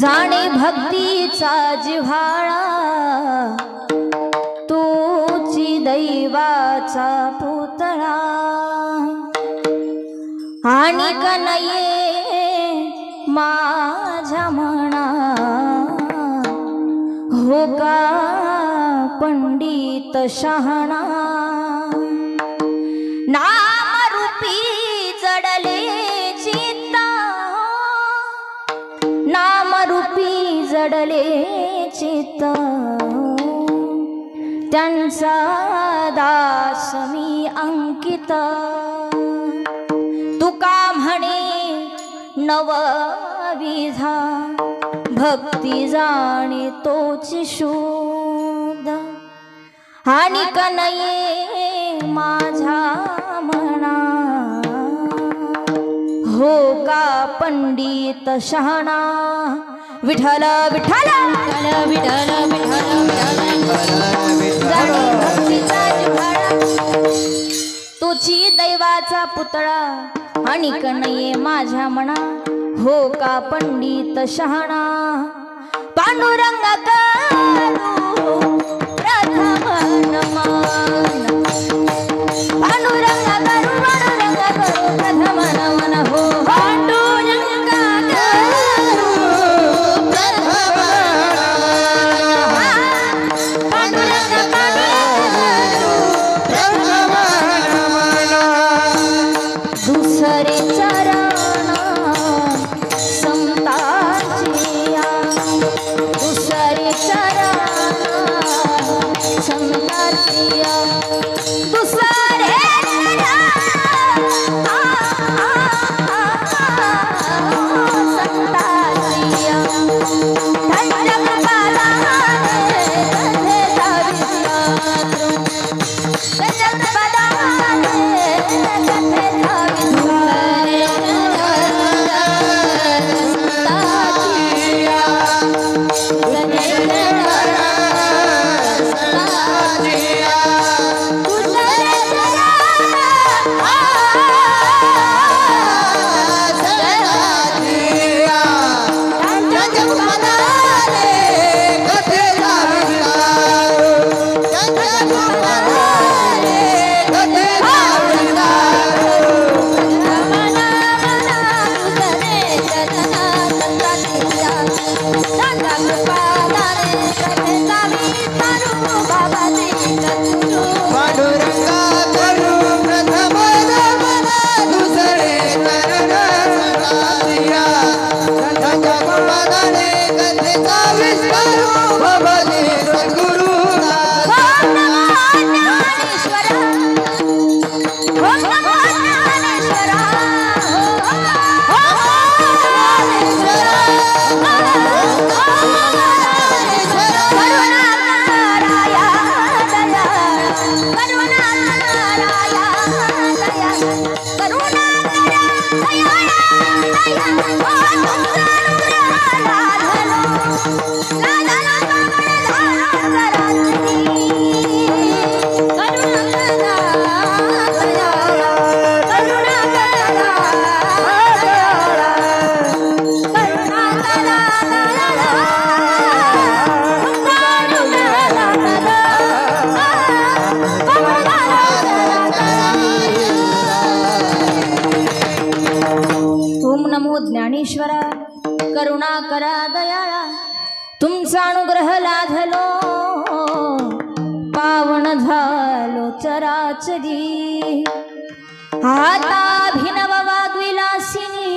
जाणे भक्तीचा जिव्हाळा तूची दैवाचा पुतळा आणि कनये माझ्या मना हो का पंडित शहाणा नामरूपी जडले चित्ता नामरूपी जडले चित्त त्यांचा दास मी अंकित तुका म्हणे नवविधा भक्ती जाणे तोची शुद्ध आणि कनये माझ्या मना हो का पंडित शहाणा विठ्ठल विठ्ठल विठ्ठल तुझी दैवाचा पुतळा आणि कनये माझ्या मना हो का पंडित शहाणा पांडुरंग करू प्रथम नमन पांडुरंग करू प्रथम नमन हो पांडुरंग करू प्रथम पांडुरंग करू प्रथम नमन दुसरे चरण दुसरे चरण समताची ज्ञानेश्वरा करुणा करा दयाळा तुमचा अनुग्रह लाधलो पावन झालो चराचरी आता भिनव वाग्विलासिनी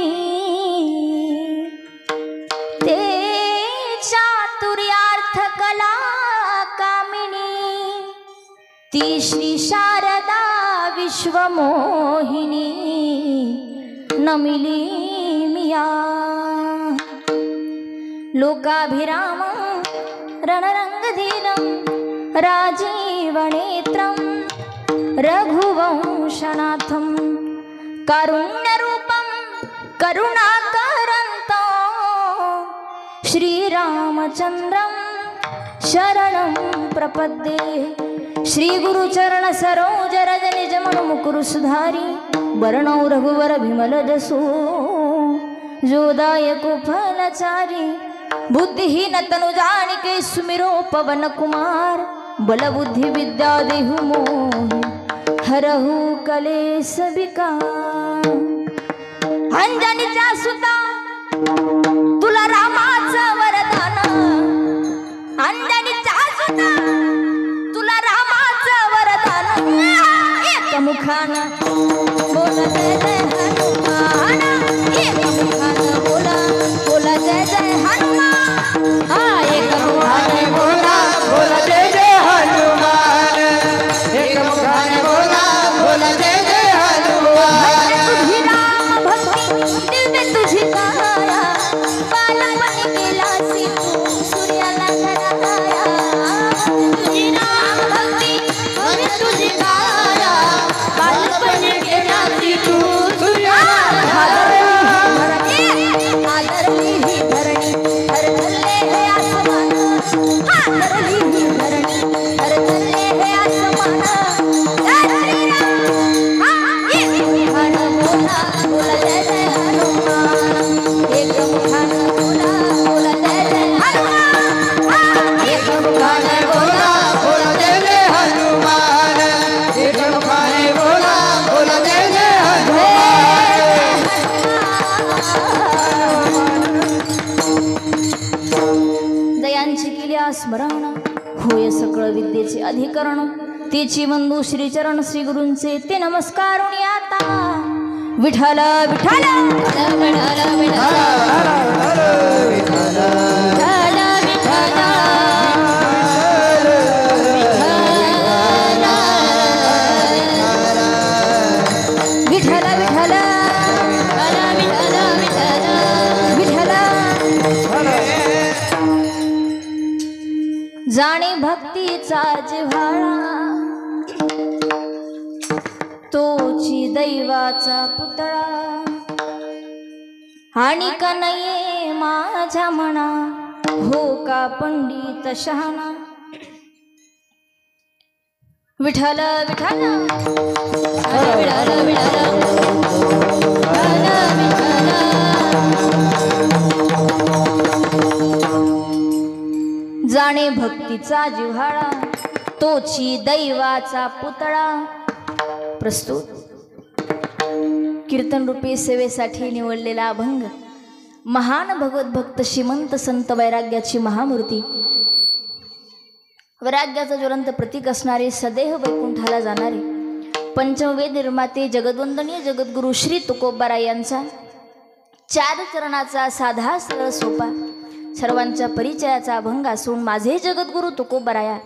ते चातुर्यार्थ कला कामिनी ती श्री शारदा विश्वमोहिनी नमिली मिया लोकाभिराम रणरंगधीरं राजीवनेत्रं रघुवंशनाथं कारुण्यरूपं करुणाकरन्तं श्रीरामचन्द्रं शरणं प्रपद्ये श्रीगुरुचरण सरोज रज निज मनु मुकुरु सुधारी वर्णौ रघुवर विमल जसो जोदायको फलचारी बुद्धिहीन तनु जानिके सुमिरो पवन कुमार बल बुद्धि विद्या देहु मोहि हरहु कलेश विकार अंजनीचा सुता तुला रामाचं वरदान अंजनीचा सुता तुला रामाचं वरदान एक मुखानं बोल जय जय हनुमान एक मुखानं बोला बोला जय जय हनुमान हा एक मुखानं बोला बोला जय जय हनुमान एक मुखाने बोला बोला जय जय हनुमान तुझी राम भक्ती दिल में तुझी काया बालपण केला सी तू सूर्याला धराया तुझी राम भक्ती दिल में तुझी काया बालपण केला सी तू सूर्याला आदरली ही धरणी हर थल्ले हे आसमान आदरली ही धरणी हर थल्ले हे आसमान बोला जय जय हनुमान एक मुखानं बोला बोला जय जय हनुमान एक मुखानं बोला बोला जय जय हनुमान एक मुखाने बोला बोला जय जय दयांची केल्या स्मरण होय सकळ विद्येचे अधिकरण तेची बंधू श्रीचरण श्री गुरूंचे ते नमस्कारून आता विठ्ठल विठ्ठल विठ्ठल विठ्ठल विठ्ठल जाणे भक्तीचा जिव्हाळा तोची दैवाचा पुतळा आणि कनये माझ्या मना हो का पंडित शहाणा विठ्ठल विठ्ठल विठ्ठल जाणे भक्तीचा जिव्हाळा तोची दैवाचा पुतळा प्रस्तुत कीर्तन रूपी सेवेसाठी निवडलेला अभंग महान भगवत भक्त श्रीमंत संत वैराग्याची महामूर्ती वैराग्याचं ज्वलंत प्रतीक असणारे सदैव वैकुंठाला जाणारे पंचमवेद निर्माते जगद्वंदनीय जगद्गुरु श्री तुकोबाराय यांचा चार चरणाचा साधा सरळ सोपा सर्वांच्या परिचयाचा अभंग असून माझे जगद्गुरु तुकोबाराया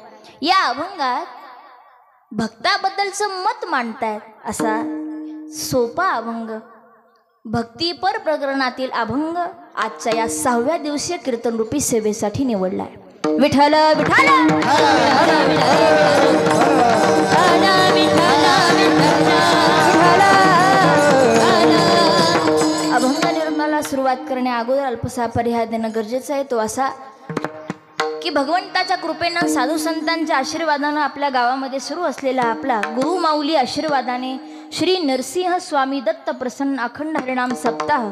या अभंगात भक्ताबद्दलचं मत मांडतायत असा सोपा अभंग भक्तीपर प्रकरणातील अभंग आजच्या या 6व्या दिवसीय कीर्तनरूपी सेवेसाठी निवडलाय विठ्ठल विठ्ठल अभंग निर्माला सुरुवात करण्या अगोदर अल्पसा पर्याय देणं गरजेचं आहे तो असा की भगवंताच्या कृपेनं साधू संतांच्या आशीर्वादानं आपल्या गावामध्ये सुरू असलेला आपला गुरु माऊली आशीर्वादाने श्री नरसिंह स्वामी दत्त प्रसन्न अखंड हरिनाम सप्ताह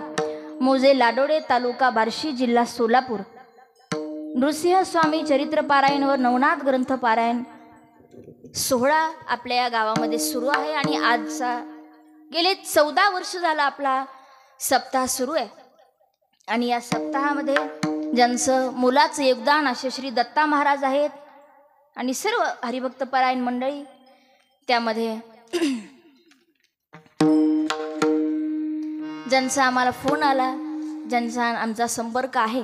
मोजे लाडोडे तालुका बार्शी जिल्हा सोलापूर नृसिंह स्वामी चरित्र पारायण व नवनाथ ग्रंथ पारायण सोहळा आपल्या या गावामध्ये सुरू आहे आणि आजचा गेले 14 वर्ष झाला आपला सप्ताह सुरू आहे आणि या सप्ताहामध्ये ज्यांचं मुलाचं योगदान असे श्री दत्ता महाराज आहेत आणि सर्व हरिभक्त परायण मंडळी, त्यामध्ये ज्यांचा आम्हाला फोन आला, ज्यांचा आमचा संपर्क आहे,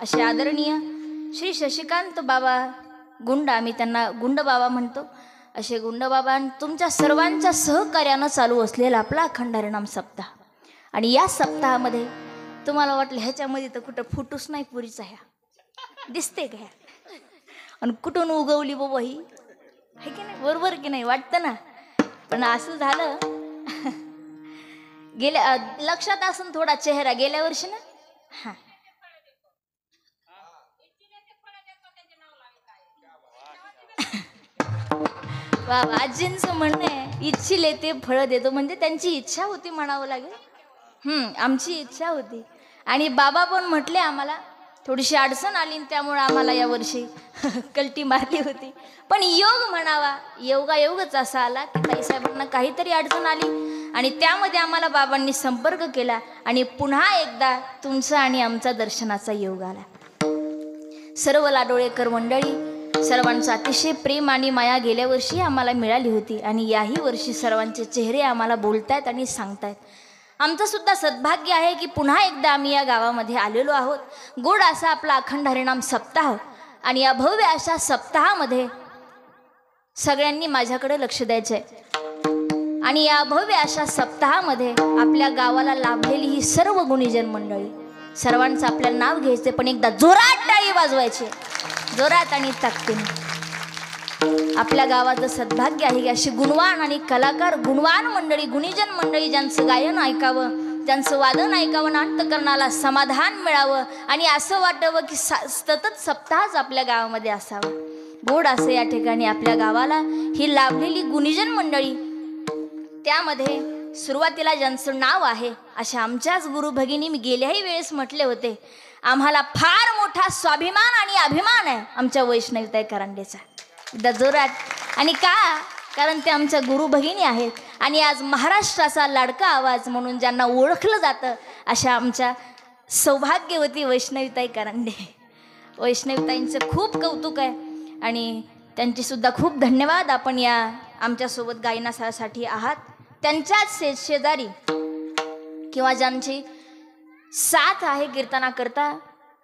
असे आदरणीय श्री शशिकांत बाबा गुंड, आम्ही त्यांना गुंड बाबा म्हणतो, असे गुंड बाबा, तुमच्या सर्वांच्या सहकार्यानं चालू असलेला आपला अखंड हरिनाम सप्ताह. आणि या सप्ताहामध्ये तुम्हाला वाटलं ह्याच्यामध्ये तर कुठं फुटूच नाही, पुरीचा ह्या दिसते का ह्या, आणि कुठून उगवली बाबा ही, आहे की नाही, बरोबर की नाही, वाटतं ना. पण असं झालं गेल्या लक्षात असून थोडा चेहरा गेल्या वर्षी ना. हा, बाबा आजींचं म्हणणं आहे, इच्छिले ते फळ देतो, म्हणजे त्यांची इच्छा होती म्हणावं लागेल. आमची इच्छा होती. आणि बाबा पण म्हटले आम्हाला थोडीशी अडचण आली, त्यामुळे आम्हाला यावर्षी कलटी मारली होती. पण योग म्हणावा, योगायोगच असा आला की ताईसाहेबांना काहीतरी अडचण आली आणि त्यामध्ये आम्हाला बाबांनी संपर्क केला आणि पुन्हा एकदा तुमचा आणि आमचा दर्शनाचा योग आला. सर्व लाडोळेकर मंडळी, सर्वांचं अतिशय प्रेम आणि माया गेल्या वर्षी आम्हाला मिळाली होती आणि याही वर्षी सर्वांचे चेहरे आम्हाला बोलतायत आणि सांगतायत. आमचं सुद्धा सद्भाग्य आहे की पुन्हा एकदा आम्ही या गावामध्ये आलेलो आहोत. गोड असा आपला अखंड हरिनाम सप्ताह, आणि या भव्य अशा सप्ताहामध्ये सगळ्यांनी माझ्याकडे लक्ष द्यायचं आहे. आणि या भव्य अशा सप्ताहामध्ये आपल्या गावाला लाभलेली ही सर्व गुणीजन मंडळी, सर्वांचं आपल्याला नाव घ्यायचं, पण एकदा जोरात टाळी वाजवायची, जोरात आणि ताकदीने. आपल्या गावाचं सद्भाग्य आहे की अशी गुणवान आणि कलाकार, गुणवान मंडळी, गुणीजन मंडळी, ज्यांचं गायन ऐकावं, ज्यांचं वादन ऐकावं, अंतःकरणाला समाधान मिळावं आणि असं वाटावं की सतत सप्ताहच आपल्या गावामध्ये असावं. गोड असं या ठिकाणी आपल्या गावाला ही लाभलेली गुणीजन मंडळी, त्यामध्ये सुरुवातीला ज्यांचं नाव आहे अशा आमच्याच गुरु भगिनी, मी गेल्याही वेळेस म्हटले होते, आम्हाला फार मोठा स्वाभिमान आणि अभिमान आहे आमच्या वैष्णवीताई करांडेचा. एकदा जोरात. आणि का, कारण ते आमच्या गुरु भगिनी आहेत आणि आज महाराष्ट्राचा लाडका आवाज म्हणून ज्यांना ओळखलं जातं अशा आमच्या सौभाग्यवती वैष्णवीताई करांडे. वैष्णवीताईंचं खूप कौतुक आहे आणि त्यांची सुद्धा खूप धन्यवाद. आपण या आमच्यासोबत गायनासाठी आहात, त्यांच्याच शेजारी किंवा ज्यांची साथ आहे कीर्तनाकरता,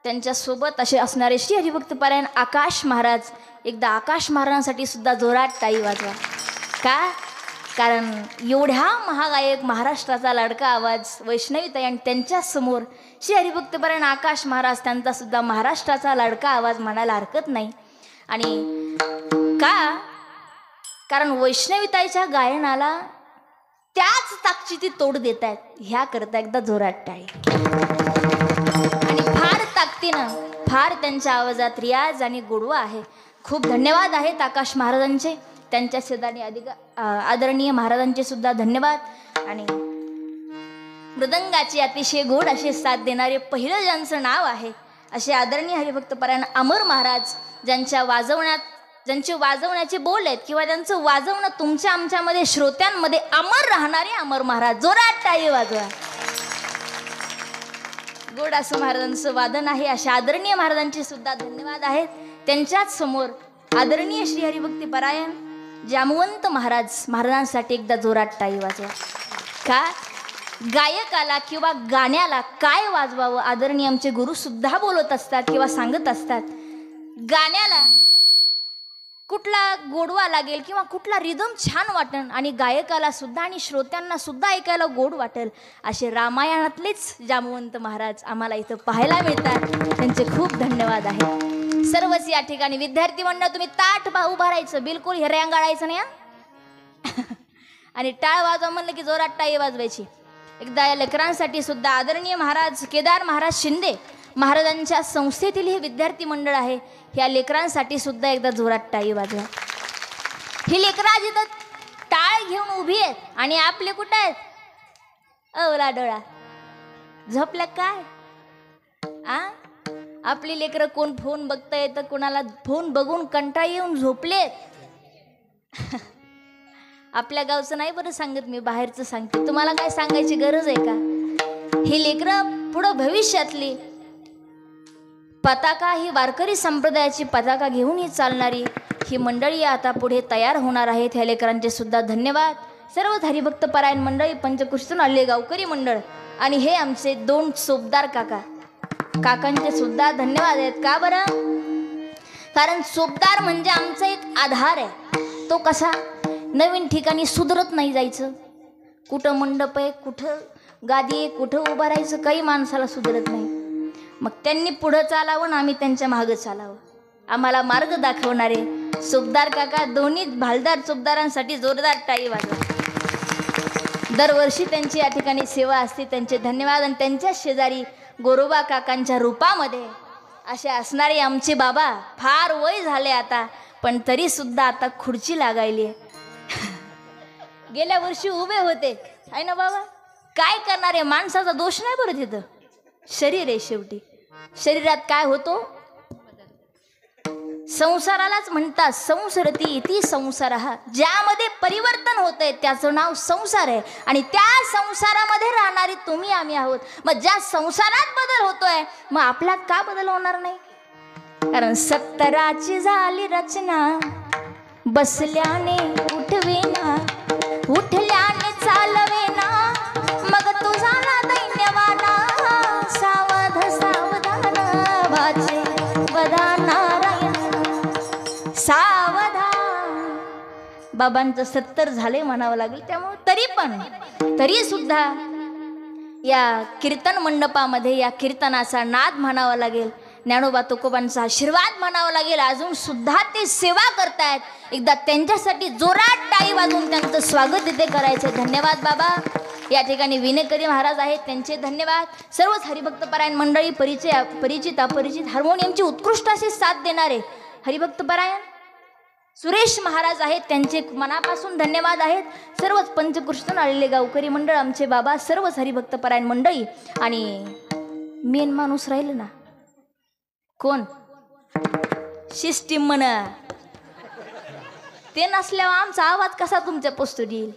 त्यांच्यासोबत असे असणारे श्री हरिभक्त परायण आकाश महाराज. एकदा आकाश महाराजांसाठी सुद्धा जोरात टाळी वाजवा. का, कारण एवढ्या महागायक, महाराष्ट्राचा लाडका आवाज वैष्णवीताई आणि त्यांच्यासमोर श्री हरिभक्त परायण आकाश महाराज, त्यांचा सुद्धा महाराष्ट्राचा लाडका आवाज म्हणायला हरकत नाही. आणि का, कारण वैष्णवीताईच्या गायनाला त्याच ताकदीची तोड देत आहेत, ह्या करता एकदा जोरात टाळी. आणि फार ताकदीनं, फार त्यांच्या आवाजात रियाज आणि गोडवा आहे. खूप धन्यवाद आहेत आकाश महाराजांचे, त्यांच्या शेजारी आदरणीय महाराजांचे सुद्धा धन्यवाद. आणि मृदंगाची अतिशय गोड अशी साथ देणारे पहिलं ज्यांचं नाव आहे असे आदरणीय हरिभक्त परायण अमर महाराज, ज्यांचे वाजवण्याचे बोल आहेत किंवा त्यांचं वाजवणं तुमच्या आमच्यामध्ये श्रोत्यांमध्ये अमर राहणारे अमर महाराज. जोरात टाळी वाजवा. गोड असं महाराजांचं वादन आहे. अशा आदरणीय महाराजांचे सुद्धा धन्यवाद आहेत. त्यांच्याच समोर आदरणीय श्री हरिभक्ती परायण जामवंत महाराजांसाठी एकदा जोरात टाळी वाजवा. का, गायकाला किंवा गाण्याला काय वाजवावं आदरणीय आमचे गुरु सुद्धा बोलत असतात किंवा सांगत असतात. गाण्याला कुठला गोडवा लागेल किंवा कुठला रिदम छान वाटेल आणि गायकाला सुद्धा आणि श्रोत्यांना सुद्धा ऐकायला गोड वाटेल, असे रामायणातलेच जामवंत महाराज आम्हाला इथं पाहायला मिळतात. त्यांचे खूप धन्यवाद आहेत. सर्वच या ठिकाणी विद्यार्थी मंडळ, तुम्ही ताट उभा राहायचं, बिलकुल हे रेंगाळायचं नाही. आणि टाळ वाजवा म्हणलं की जोरात टाळी वाजवायची. एकदा या लेकरांसाठी सुद्धा आदरणीय महाराज केदार महाराज शिंदे महाराजांच्या संस्थेतील हे विद्यार्थी मंडळ आहे, ह्या लेकरांसाठी सुद्धा एकदा जोरात टाळी वाजवा. ही लेकरा जिथं टाळ घेऊन उभी आहेत आणि आपले कुठं आहेत, अवला डोळा झोपल्या काय. आपली लेकरं कोण फोन बघताय तर कोणाला फोन बघून कंटाळी येऊन झोपलेत. आपल्या गावचं नाही बरं सांगत मी, बाहेरचं सांगते. तुम्हाला काय सांगायची गरज आहे का. ही लेकरं पुढं भविष्यातली पताका, ही वारकरी संप्रदायाची पताका घेऊन ही चालणारी ही मंडळी आता पुढे तयार होणार आहेत. ह्या लेकरांचे सुद्धा धन्यवाद. सर्व हरिभक्त परायण मंडळी, पंचकृषीतून आलेले गावकरी मंडळ आणि हे आमचे 2 सोबदार काकांचे सुद्धा धन्यवाद आहेत. का बरं? कारण सोबदार म्हणजे आमचा एक आधार आहे. तो कसा? नवीन ठिकाणी सुधरत नाही जायचं. कुठं मंडप आहे, कुठं गादी आहे, कुठं उभं राहायचं, काही माणसाला सुधरत नाही. मग त्यांनी पुढं चालावं आणि आम्ही त्यांच्या मागं चालावं. आम्हाला मार्ग दाखवणारे सोबदार काका, दोन्ही भालदार सोबदारांसाठी जोरदार टाळी वाजवा. दरवर्षी त्यांची या ठिकाणी सेवा असते. त्यांचे धन्यवाद. आणि त्यांच्या शेजारी गोरोबा काकांच्या रूपामध्ये असे असणारे आमचे बाबा, फार वय झाले आता, पण तरी सुद्धा आता खुर्ची लागायली. गेल्या वर्षी उभे होते आहे ना बाबा. काय करणारे, माणसाचा दोष नाही बरं तिथं. शरीर आहे शेवटी. शरीरात काय होतो? संसारालाच म्हणतात संसरती इति संसारः. ज्यामध्ये परिवर्तन होतंय त्याचं नाव संसार आहे. आणि त्या संसारामध्ये राहणारी तुम्ही आम्ही आहोत. मग ज्या संसारात बदल होतोय, मग आपल्यात का बदल होणार नाही? कारण 70ची झाली रचना, बसल्याने उठवेना, उठल्याने चालवेना, मग तो झाला दैन्यवाना. सावध सावधान वाचे वदा नारायण, सावधान. बाबांचं 70 झाले म्हणावं लागेल. त्यामुळे तरी सुद्धा या कीर्तन मंडपामध्ये या कीर्तनाचा नाद म्हणावा लागेल. ज्ञानोबा तुकोबांचा आशीर्वाद म्हणावा लागेल. अजून सुद्धा ते सेवा करतायत. एकदा त्यांच्यासाठी जोरात टाळी वाजवून त्यांचं स्वागत इथे करायचं. धन्यवाद बाबा. या ठिकाणी विनेकरी महाराज आहेत, त्यांचे धन्यवाद. सर्वच हरिभक्त परायण मंडळी, परिचित अपरिचित, हार्मोनियमची उत्कृष्ट अशी साथ देणारे हरिभक्त परायण सुरेश महाराज आहेत, त्यांचे मनापासून धन्यवाद आहेत. सर्वच पंचकृषीतून आलेले गावकरी मंडळ, आमचे बाबा, सर्वच हरिभक्त परायण मंडळी. आणि मेन माणूस राहिलं ना, कोण? सिस्टीम म्हणा. ते नसल्यावर आमचा आवाज कसा तुमच्या पोचतो येईल?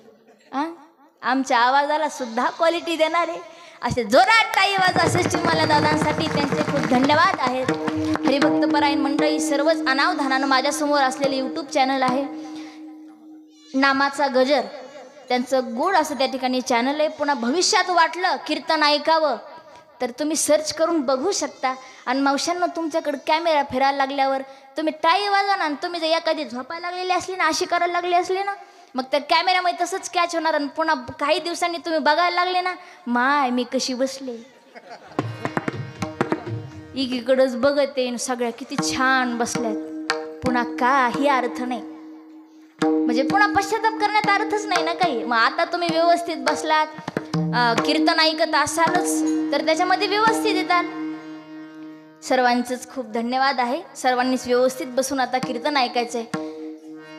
आमच्या आवाजाला सुद्धा क्वालिटी देणारे असे जोरात टाळी वाजवा सिस्टीमवाल्या दादांसाठी. त्यांचे खूप धन्यवाद आहेत. हरिभक्त परायण मंडळी सर्वच अनावधानानं माझ्यासमोर असलेले यूट्यूब चॅनल आहे नामाचा गजर, त्यांचं गोड असं त्या ठिकाणी चॅनल आहे. पुन्हा भविष्यात वाटलं कीर्तन ऐकावं तर तुम्ही सर्च करून बघू शकता. आणि मावशांना तुमच्याकडे कॅमेरा फिरायला लागल्यावर तुम्ही टाळी वाजवा ना. आणि तुम्ही जर एखादी झोपायला लागलेली असली ना, अशी करायला लागली असली ना, मग त्या कॅमेऱ्यामध्ये तसंच कॅच होणार. आणि पुन्हा काही दिवसांनी तुम्ही बघायला लागले ना, माय मी कशी बसले, एकीकडंच बघत येईन, सगळ्या किती छान बसल्यात, पुन्हा काही अर्थ नाही. म्हणजे पुन्हा पश्चाताप करण्यात अर्थच नाही ना काही. मग आता तुम्ही व्यवस्थित बसलात, कीर्तन ऐकत असालच तर त्याच्यामध्ये व्यवस्थित येतात. सर्वांचंच खूप धन्यवाद आहे. सर्वांनीच व्यवस्थित बसून आता कीर्तन ऐकायचंय.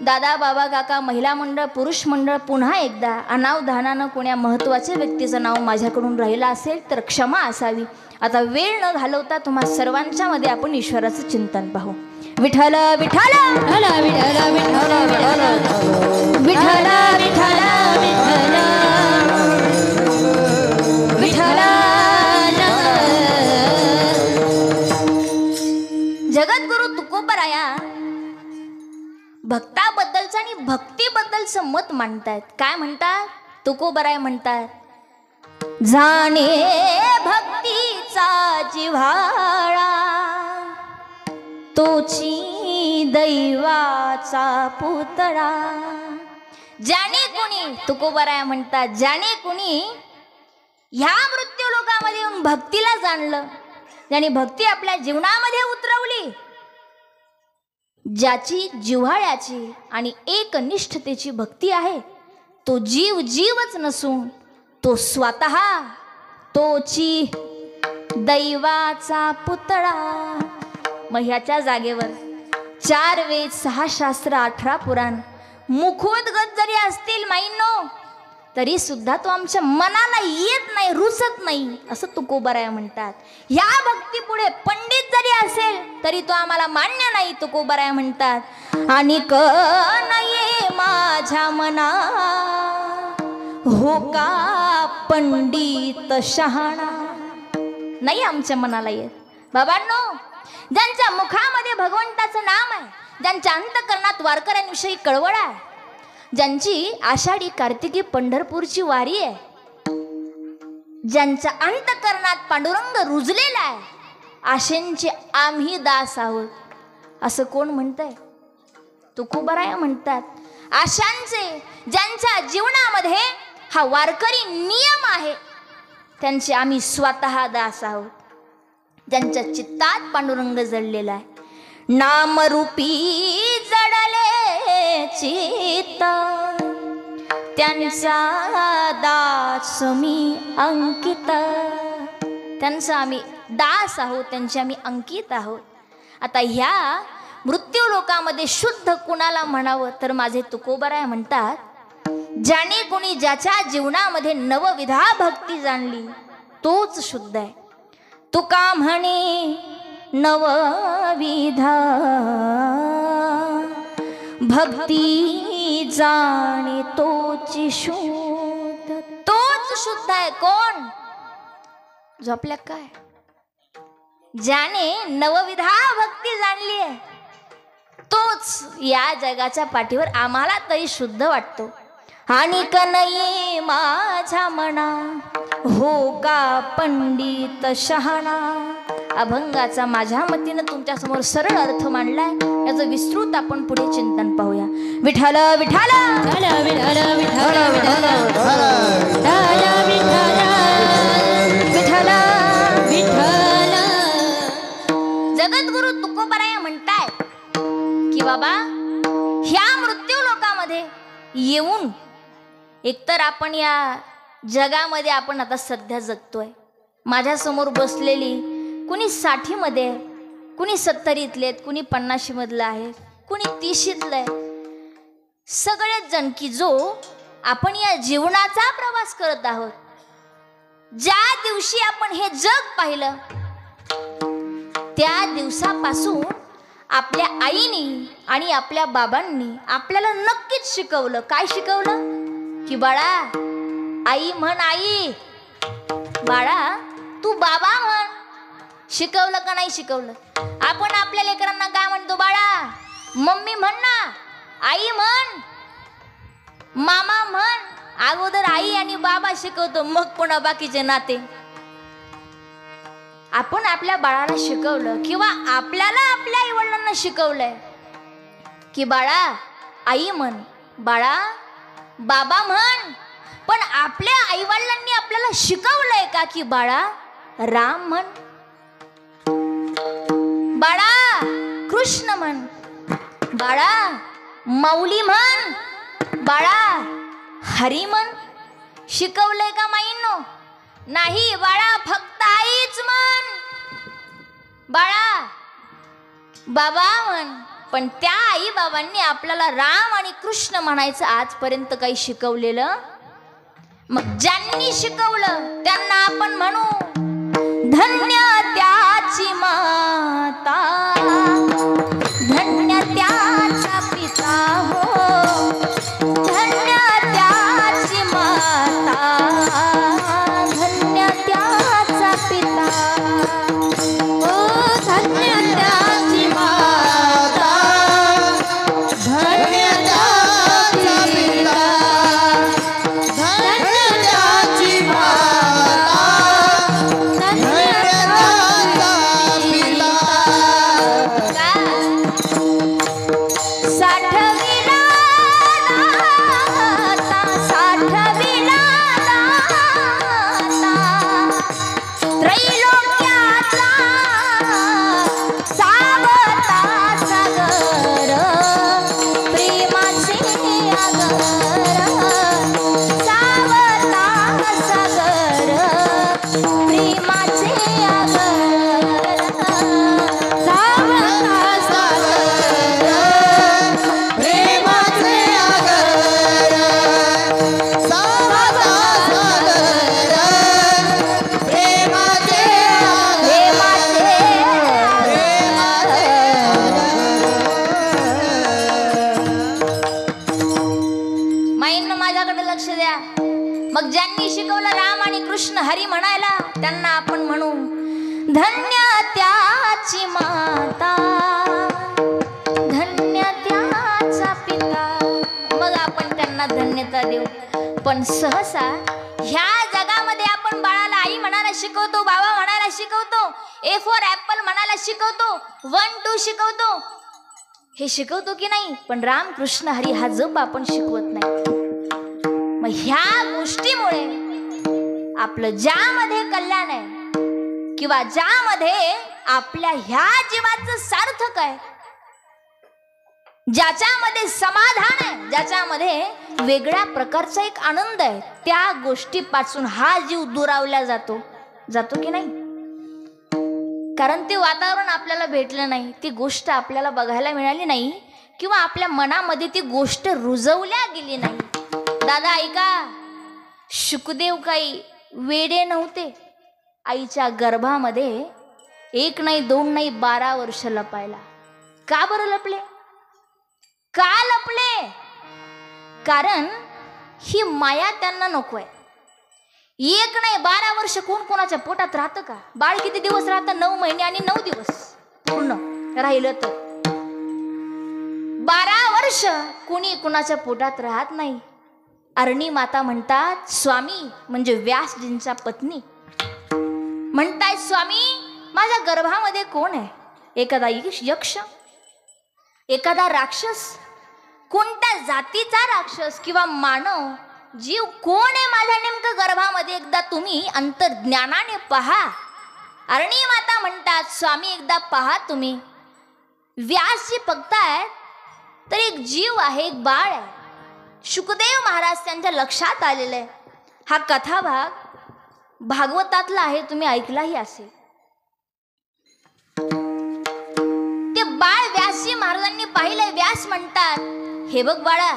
दादा, बाबा, काका, महिला मंडळ, पुरुष मंडळ, पुन्हा एकदा अनावधानानं कोण्या महत्त्वाच्या व्यक्तीचं नाव माझ्याकडून राहिलं असेल तर क्षमा असावी. आता वेळ न घालवता तुम्हा सर्वांच्या मध्ये आपण ईश्वराचं चिंतन पाहू. विठ्ठल विठ्ठल विठ्ठल विठ्ठल विठ्ठल विठ्ठल विठ्ठल. जगद्गुरु तुकोबराया भक्ताबद्दलचं आणि भक्तीबद्दलचं मत मांडतायत. काय म्हणतात? तुकोबराय म्हणतात, जाणे भक्तीचा जिव्हाळा, तोची दैवाचा पुतळा. ज्याने कुणी, तुकोबराय म्हणतात, ज्याने कुणी ह्या मृत्यू लोकामध्ये येऊन भक्तीला जाणलं, ज्याने भक्ती आपल्या जीवनामध्ये उतरवली, ज्याची जिव्हाळ्याची आणि एकनिष्ठतेची भक्ती आहे, तो जीव जीवच नसून तो स्वतः तोची दैवाचा पुतळा. मग ह्याच्या जागेवर 4 वेद, 6 शास्त्र, 18 पुराण, मुखोद्गत जरी असतील माईंनो, तरी सुद्धा तो आमच्या मनाला येत नाही, रुचत नाही, असं तुकोबराय म्हणतात. ह्या भक्ती पुढे पंडित जरी असेल तरी तो आम्हाला मान्य नाही, तुकोबराय म्हणतात. आणि क नाहीये माझ्या मना, हो का पंडित शहाणा. नाही आमच्या मनाला येत. बाबांनो, ज्यांच्या मुखामध्ये भगवंताचं नाम आहे, ज्यांच्या अंतकरणात वारकऱ्यांविषयी कळवळ आहे, ज्यांची आषाढी कार्तिकी पंढरपूरची वारी आहे, ज्यांच्या अंतकरणात पांडुरंग रुजलेला आहे, आशेंचे आम्ही दास आहोत असं कोण म्हणतंय? तुकोबाराया म्हणतात, आशांचे ज्यांच्या जीवनामध्ये हा वारकरी नियम आहे, त्यांचे आम्ही स्वतः दास आहोत. ज्यांच्या चित्तात पांडुरंग जडलेला आहे, नामरूपी जडले चित्त, त्यांचा दास मी अंकित. त्यांचा आम्ही दास आहोत, त्यांचे आम्ही अंकित आहोत. आता ह्या मृत्यू लोकामध्ये शुद्ध कुणाला म्हणावं तर माझे तुकोबाराय म्हणतात, ज्याने कोणी ज्याच्या जीवनामध्ये नवविधा भक्ती जाणली तोच शुद्ध आहे. तुका म्हणे नवविधा भक्ती जाणे तोची शुद्ध. तोच शुद्ध आहे. कोण? झोपल्या काय? ज्याने नवविधा भक्ती जाणली आहे तोच या जगाच्या पाठीवर आम्हाला तरी शुद्ध वाटतो. आणि कनये माझ्या मना हो का पंडित शहाणा. अभंगाचा माझ्या मतीनं तुमच्या समोर सरळ अर्थ मांडलाय. याचं विस्तृत आपण पुढे चिंतन पाहूया. विठ्ठल विठ्ठल विठ्ठल विठ्ठल विठ्ठल विठ्ठल विठ्ठल. जगद्गुरु तुकोबाराया म्हणताय की बाबा, ह्या मृत्यू लोकामध्ये येऊन एकतर आपण या जगामध्ये आपण आता सध्या जगतोय. माझ्या समोर बसलेली कुणी 60 मध्ये, कुणी 70तले आहेत, कुणी 50 मधलं आहे, कुणी 30तलं आहे. सगळेच जण की जो आपण या जीवनाचा प्रवास करत आहोत. ज्या दिवशी आपण हे जग पाहिलं त्या दिवसापासून आपल्या आईनी आणि आपल्या बाबांनी आपल्याला नक्कीच शिकवलं. काय शिकवलं? की बाळा आई म्हण आई, बाळा तू बाबा म्हण. शिकवलं का नाही शिकवलं? आपण आपल्या लेकरांना काय म्हणतो? बाळा मम्मी म्हण ना, आई म्हण, मामा म्हण. अगोदर आई आणि बाबा शिकवतो, मग पुन्हा बाकीचे नाते. आपण आपल्या बाळाला शिकवलं किंवा आपल्याला आपल्या आई वडिलांना शिकवलंय की बाळा आई म्हण, बाळा बाबा म्हण. पण आपल्या आई वडिलांनी आपल्याला शिकवलंय का की बाळा राम म्हण, बाळा कृष्ण म्हण, बाळा माऊली म्हण, बाळा हरी म्हण. शिकवलंय का माईंनो? नाही. बाळा फक्त आईच म्हण, बाळा बाबा म्हण. पण त्या आई बाबांनी आपल्याला राम आणि कृष्ण म्हणायचं आजपर्यंत काही शिकवलेलं. मग ज्यांनी शिकवलं त्यांना आपण म्हणू धन्य त्याची माता, धन्य त्याचा पिता. हो धन्य त्याची माता, धन्य त्याचा पिता. हो धन्य त्याची माता, धन्य त्याचा पिता, धन्य त्याची माता, धन्य त्याचा पिता. साठविला दाता, साठविला दाता, त्रैलोक्याचा सावता सागर, प्रेमाचे आगर. सावता सागर, प्रेमाचे आगर. सावता सागर, प्रेमाचे आगर. सावता सागर, प्रेमाचे माईंना माझ्याकडे लक्ष द्या. मग ज्यांनी शिकवलं राम आणि कृष्ण हरी म्हणायला त्यांना आपण म्हणू धन्य त्याची माता, धन्य त्याचा पिता. मग आपण त्यांना धन्यता देऊ. पण सहसा ह्या जगामध्ये आपण बाळाला आई म्हणायला शिकवतो, बाबा म्हणायला शिकवतो, ए फॉर ऍपल म्हणायला शिकवतो, 1 2 शिकवतो, हे शिकवतो की नाही? पण रामकृष्ण हरी हा जप आपण शिकवत नाही. मग ह्या गोष्टीमुळे आपलं ज्यामध्ये कल्याण आहे किंवा ज्यामध्ये आपल्या ह्या जीवाचं सार्थक आहे, ज्याच्यामध्ये समाधान आहे, ज्याच्यामध्ये वेगळ्या प्रकारचा एक आनंद आहे, त्या गोष्टीपासून हा जीव दुरावला जातो की नाही? कारण ते वातावरण आपल्याला भेटलं नाही, ती गोष्ट आपल्याला बघायला मिळाली नाही, किंवा आपल्या मनामध्ये ती गोष्ट रुजवल्या गेली नाही. दादा ऐका, शुकदेव काही वेडे नव्हते. आईच्या गर्भामध्ये 1 नाही 2 नाही 12 वर्ष लपायला. का बरं लपले? का लपले? कारण ही माया त्यांना नको आहे. 1 नाही 12 वर्ष कोण कोणाच्या पोटात राहतं का? बाळ किती दिवस राहतं? 9 महिने आणि 9 दिवस पूर्ण राहिलं तर. 12 वर्ष कोणी कुणाच्या पोटात राहत नाही. अरणी माता म्हणतात, स्वामी म्हणजे व्यासजींच्या पत्नी म्हणताय, स्वामी माझ्या गर्भामध्ये कोण आहे? एखादा यक्ष, एखादा राक्षस, कोणत्या जातीचा राक्षस किंवा मानव जीव कोण आहे माझ्या नेमकं गर्भामध्ये? एकदा तुम्ही अंतर्ज्ञानाने पहा. अरणी माता म्हणतात, स्वामी एकदा पहा तुम्ही. व्यासजी बघतायत तर एक जीव आहे, एक बाळ आहे. शुकदेव महाराज त्यांच्या लक्षात आलेलं आहे. हा कथाभाग भागवतातला आहे, तुम्ही ऐकलाही असेल. ते बाळ व्यासजी महाराजांनी पाहिलंय. व्यास म्हणतात, हे बघ बाळा,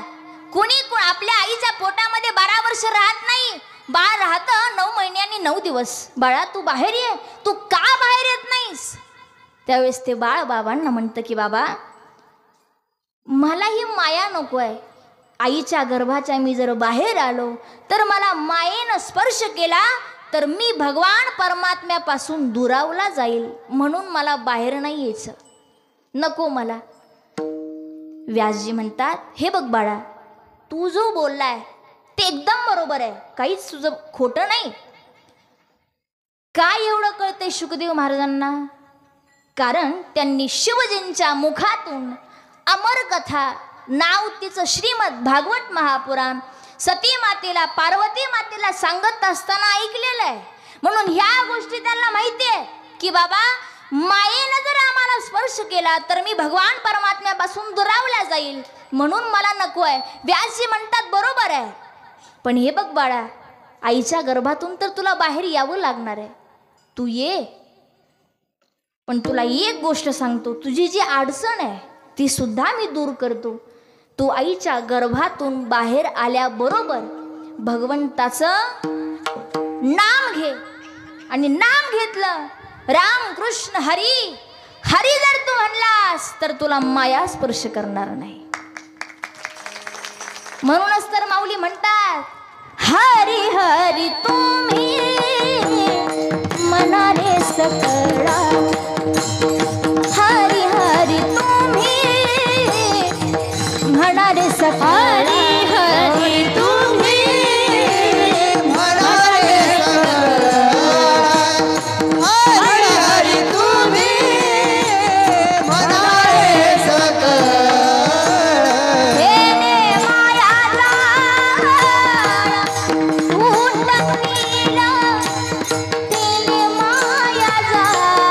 कोणी आपल्या आईच्या पोटामध्ये 12 वर्ष राहत नाही. बाळ राहतं 9 महिने आणि 9 दिवस. बाळा तू बाहेर ये, तू का बाहेर येत नाहीस? त्यावेळेस ते बाळ बाबांना म्हणतं की बाबा, मला ही माया नको आहे. आईच्या गर्भाच्या मी जर बाहेर आलो तर मला मायेनं स्पर्श केला तर मी भगवान परमात्म्यापासून दुरावला जाईल, म्हणून मला बाहेर नाही यायचं, नको मला. व्यासजी म्हणतात, हे बघ बाळा, तू जो बोललाय ते एकदम बरोबर आहे, काहीच तुझं खोटं नाही. काय एवढं कळतंय शुकदेव महाराजांना? कारण त्यांनी शिवजींच्या मुखातून अमर कथा, नाव तिचं श्रीमद भागवत महापुराण, सती मातेला, पार्वती मातेला सांगत असताना ऐकलेलं आहे. म्हणून ह्या गोष्टी त्यांना माहिती आहे की बाबा, मायेनं जर आम्हाला स्पर्श केला तर मी भगवान परमात्म्यापासून दुरावला जाईल, म्हणून मला नको आहे. व्यासजी म्हणतात, बरोबर आहे, पण हे बघ बाळा, आईच्या गर्भातून तर तुला बाहेर यावं लागणार आहे, तू ये. पण तुला एक गोष्ट सांगतो, तुझी जी अडचण आहे ती सुद्धा मी दूर करतो. तू आईच्या गर्भातून बाहेर आल्याबरोबर भगवंताचं नाम घे, आणि नाम घेतलं राम कृष्ण हरी, हरी जर तू म्हणलास तर तुला माया स्पर्श करणार नाही. म्हणूनच तर माऊली म्हणतात, हरी हरी तुम्ही मनाने सकळा, हरी हरी तुम्ही म्हणारे सकळा, हरी हरी तुम्ही म्हणारे हरी हरी तुम्ही म्हणारे सकळ. हेने मायाला तू टकलीला, तेने माया जाळ.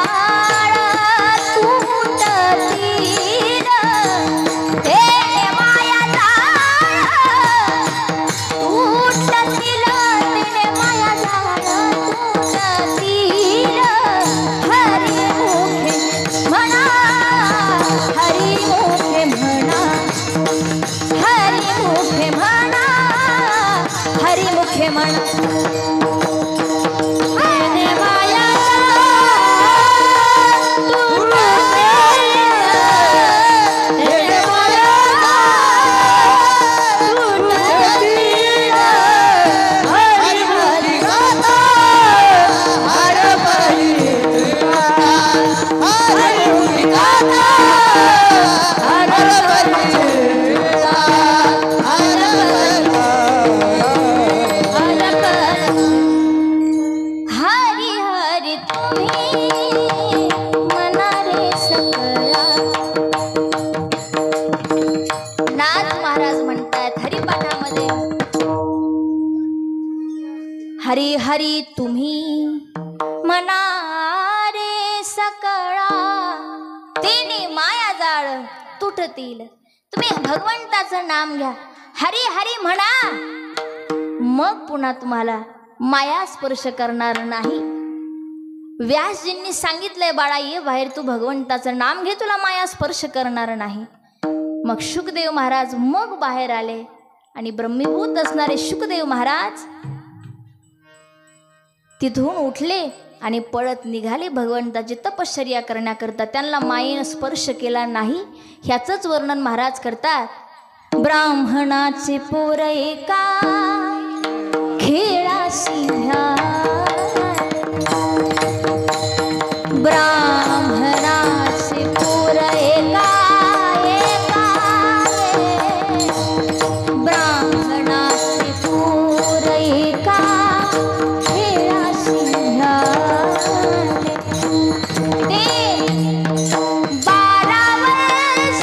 हरी तुम्ही मनारे सकळा. नाथ महाराज म्हणतात हरिपाठामध्ये, हरी हरी तुम्ही मनारे सकळा, तेने माया जाळ तुटतील. तुम्ही भगवंताचं नाम घ्या, हरी हरी म्हणा, मग पुन्हा तुम्हाला माया स्पर्श करणार नाही. व्यासजींनी सांगितलंय बाळा ये बाहेर, तू भगवंताचं नाम घे, तुला माया स्पर्श करणार नाही. मग शुकदेव महाराज मग बाहेर आले आणि ब्रह्मीभूत असणारे शुकदेव महाराज तिथून उठले आणि पळत निघाले भगवंताची तपश्चर्या करण्याकरता. त्यांना मायेनं स्पर्श केला नाही ह्याचंच वर्णन महाराज करतात. ब्राह्मणाचे पोर एका खेळाशी ह्या, ब्राह्मणाचे पोर एका ब्राह्मणाचे पोर एका खेळाशी ह्या. ते 12 वर्ष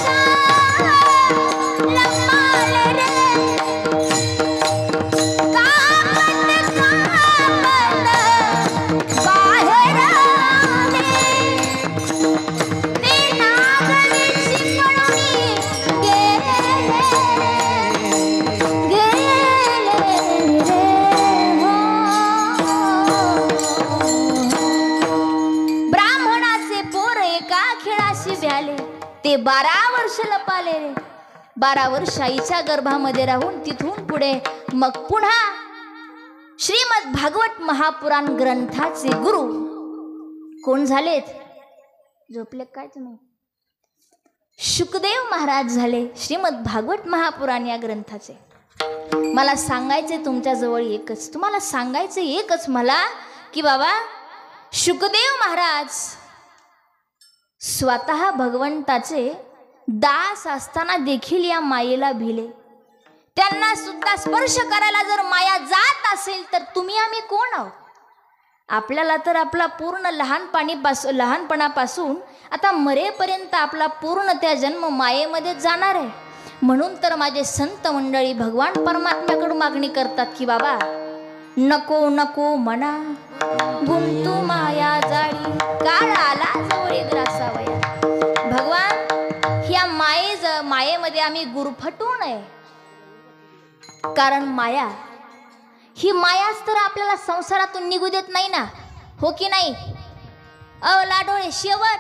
लंबाले रे, बाहेर आले. ते नागरीची म्हणून गेले रे हो. ब्राह्मणाचे पोर एका खेळाशी भ्याले, ते 12 वर्ष लपाले रे. 12 वर्ष आईच्या गर्भामध्ये राहून तिथून पुढे मग पुन्हा श्रीमद भागवत महापुराण ग्रंथाचे गुरु कोण झालेत? झोपले काय तुम्ही? शुकदेव महाराज झाले श्रीमद भागवत महापुराण या ग्रंथाचे. मला सांगायचे तुमच्या जवळ एकच, तुम्हाला सांगायचे एकच मला की बाबा शुकदेव महाराज स्वतः भगवंताचे दास असताना देखील या मायेला भिले. त्यांना सुद्धा स्पर्श करायला जर माया जात असेल तर तुम्ही आम्ही कोण आहोत? आपल्याला तर आपला पूर्ण लहानपणापासून आता मरेपर्यंत आपला पूर्ण त्या जन्म मायेमध्ये जाणार आहे. म्हणून तर माझे संत मंडळी भगवान परमात्म्याकडून मागणी करतात की बाबा नको नको म्हणा गुंतू माया जाळी, काळ आला जवळी ग्रासावया. भगवान ह्या मायेमध्ये आम्ही गुरफटू नये, कारण माया ही मायाच तर आपल्याला संसारातून निघू देत नाही ना, हो की नाही? लाडोळे शेवट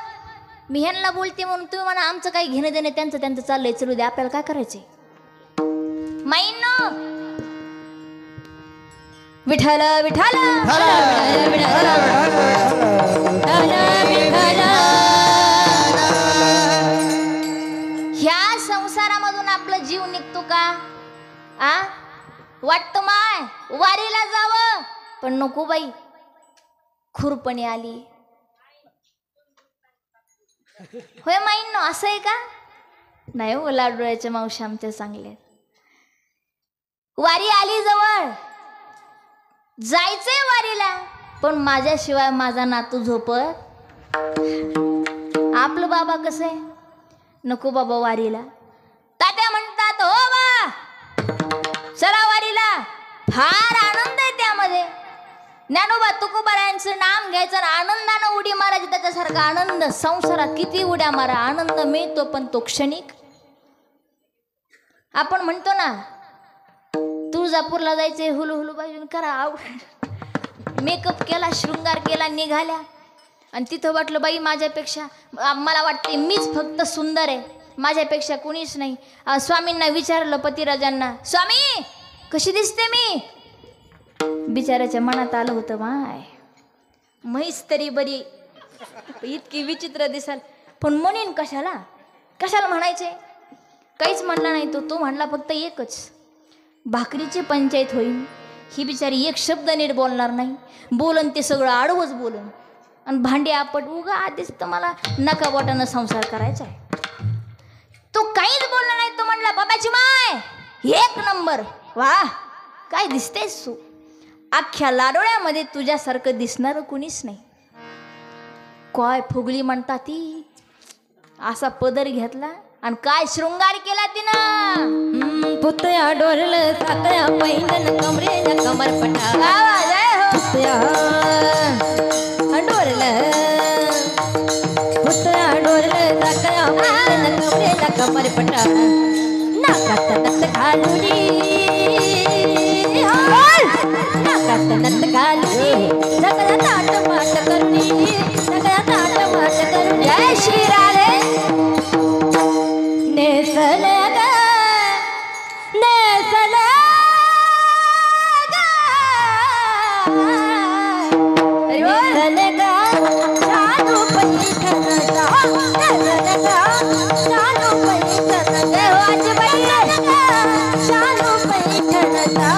मी ह्यांना बोलते म्हणून तुम्ही म्हणा आमचं काही घेणं देणं, त्यांचं त्यांचं चाललंय, चलू दे, आपल्याला काय करायचंय? माईंनो विठ्ठल विठ्ठल ह्या संसारामधून आपला जीव निघतो का? वाटतं माय वारीला जावं, पण नको बाई, खुरपणी आली. होय माईंनो, असं आहे का? नाही हो, लाडोळ्याच्या मावशी आमच्या चांगल्या. वारी आली जवळ, जायचंय वारीला, पण माझ्याशिवाय माझा नातू झोपत. आपलं बाबा कसं आहे, नको बाबा वारीला. तात्या म्हणतात हो बा चला वारीला, फार आनंद आहे त्यामध्ये. ज्ञानोबा तुकोबारायांचं नाम घ्यायचं आणि आनंदानं उडी मारायची, त्याच्यासारखा आनंद संसारात किती उड्या मारा, आनंद मिळतो पण तो क्षणिक. आपण म्हणतो ना तुळजापूरला जायचंय, हुलू हुलू बाजून करा, मेकअप केला, शृंगार केला, निघाल्या आणि तिथं वाटलं बाई माझ्यापेक्षा, मला वाटते मीच फक्त सुंदर आहे, माझ्यापेक्षा कुणीच नाही. स्वामींना विचारलं पतिराजांना, स्वामी कशी दिसते मी? बिचाराच्या मनात आलं होतं माय म्हैस तरी बरी, इतकी विचित्र दिसाल, पण म्हणेन कशाला कशाला म्हणायचे? काहीच म्हणला नाही तो. तो म्हणला फक्त एकच, भाकरीची पंचायत होईल. ही बिचारी एक शब्द नीट बोलणार नाही, बोलन ते सगळं आडवच बोलन आणि भांडे आपट. उगा आधीच तर मला नका बोटानं संसार करायचा आहे. तो काहीच बोलला नाही. तो म्हणला बाबाची माय एक नंबर, वा काय दिसतेस तू, अख्ख्या लाडोळ्यामध्ये तुझ्यासारखं दिसणारं कुणीच नाही. काय फुगली म्हणता ती, असा पदर घेतला आणि काय शृंगार केला तिनं. पुतळ्या डोरलं साखळ्या पैंजण कमरेला कमरपटा. पुतळ्या डोरलं पुतळ्या डोरलं साखळ्या पैंजण कमरेला कमरपटा. नाकात नत घालुनी नाकात नत घालुनी सगळ्या ताट माट करुणी सगळ्या ताट माट करुणी. जय श्री राधे. नेसले ग नेसले ग नेसले ग चालू पैठणचा नेसले ग चालू पैठणचा. देवाची बाई चालू पैठणचा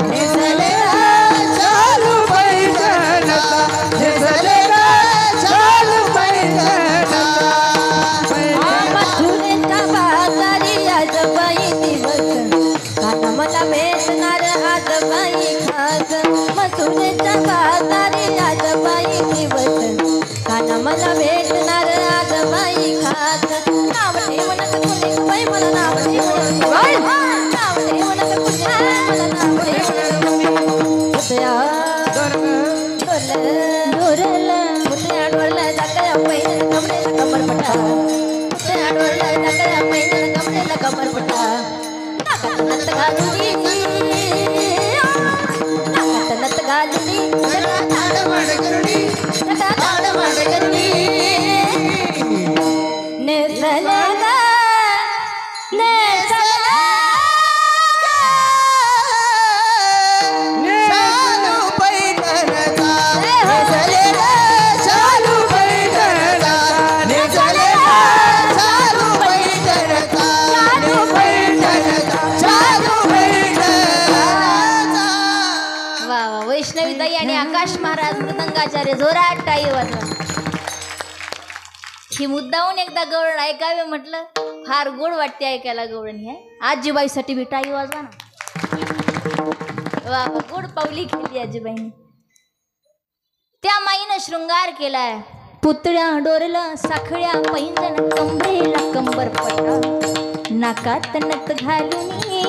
नेसले चालू पैठणचा नेसले चालू पैठणचा. मथुरेचा बाजारी आज बाई दिवस काना मला भेटणार आज बाई खास. मथुरेचा बाजारी आज बाई दिवस काना मला भेटणार आज बाई खास. नाव ठेवणं कुणी बाई मला नाव ठेवणं नाव ठेवणं कुणी मला नाव ठेवणं. पुतळ्या डोरलं पुतळ्या डोरलं जाकळ्या पैंजण कमरेला कमरपटा. पुतळ्या डोरलं जाकळ्या पैंजण कमरेला कमरपटा. नाकात नत घालुनी नाकात नत घालुनी ताड माड करुणी ताड माड करुणी. नेसले ग नेसले चालू पैठणचा नेसले चालू पैठणचा नेसले चालू पैठणचा चालू पैठणचा चालू पैठणचा. वा वा. वैष्णवीताई आणि आकाश महाराज मृदंगाचार्य जोरात टाळी वाजवा. ही मुद्दाहून एकदा गवळण ऐकावे म्हटलं, फार गोड वाटते ऐकायला गवळण. हे आजीबाईसाठी बी टाळी वाजवा ना. वा वा. गोड पावली केली आजीबाईने. त्या माईनं शृंगार केलाय. पुतळ्या डोरलं साखळ्या पैंजण कमरेला कंबर पटा. नाकात नत घालुनी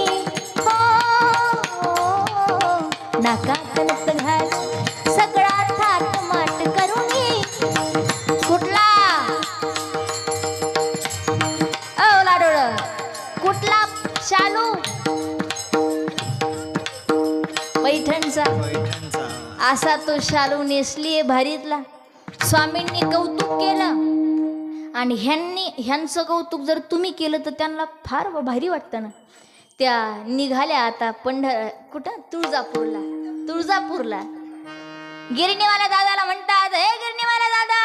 नाकात नत घाल सगळा थाट माट करुणी. कुठला लाडोळ कुठला शालू पैठणचा. असा तो शालू नेसलीये भारीतला. स्वामींनी कौतुक केलं आणि ह्यांचं कौतुक जर तुम्ही केलं तर त्यांना फार भारी वाटतं ना. त्या निघाल्या आता कुठं तुळजापूरला. गिरणीवाल्या दादाला म्हणतात, हे गिरणीवाल्या दादा,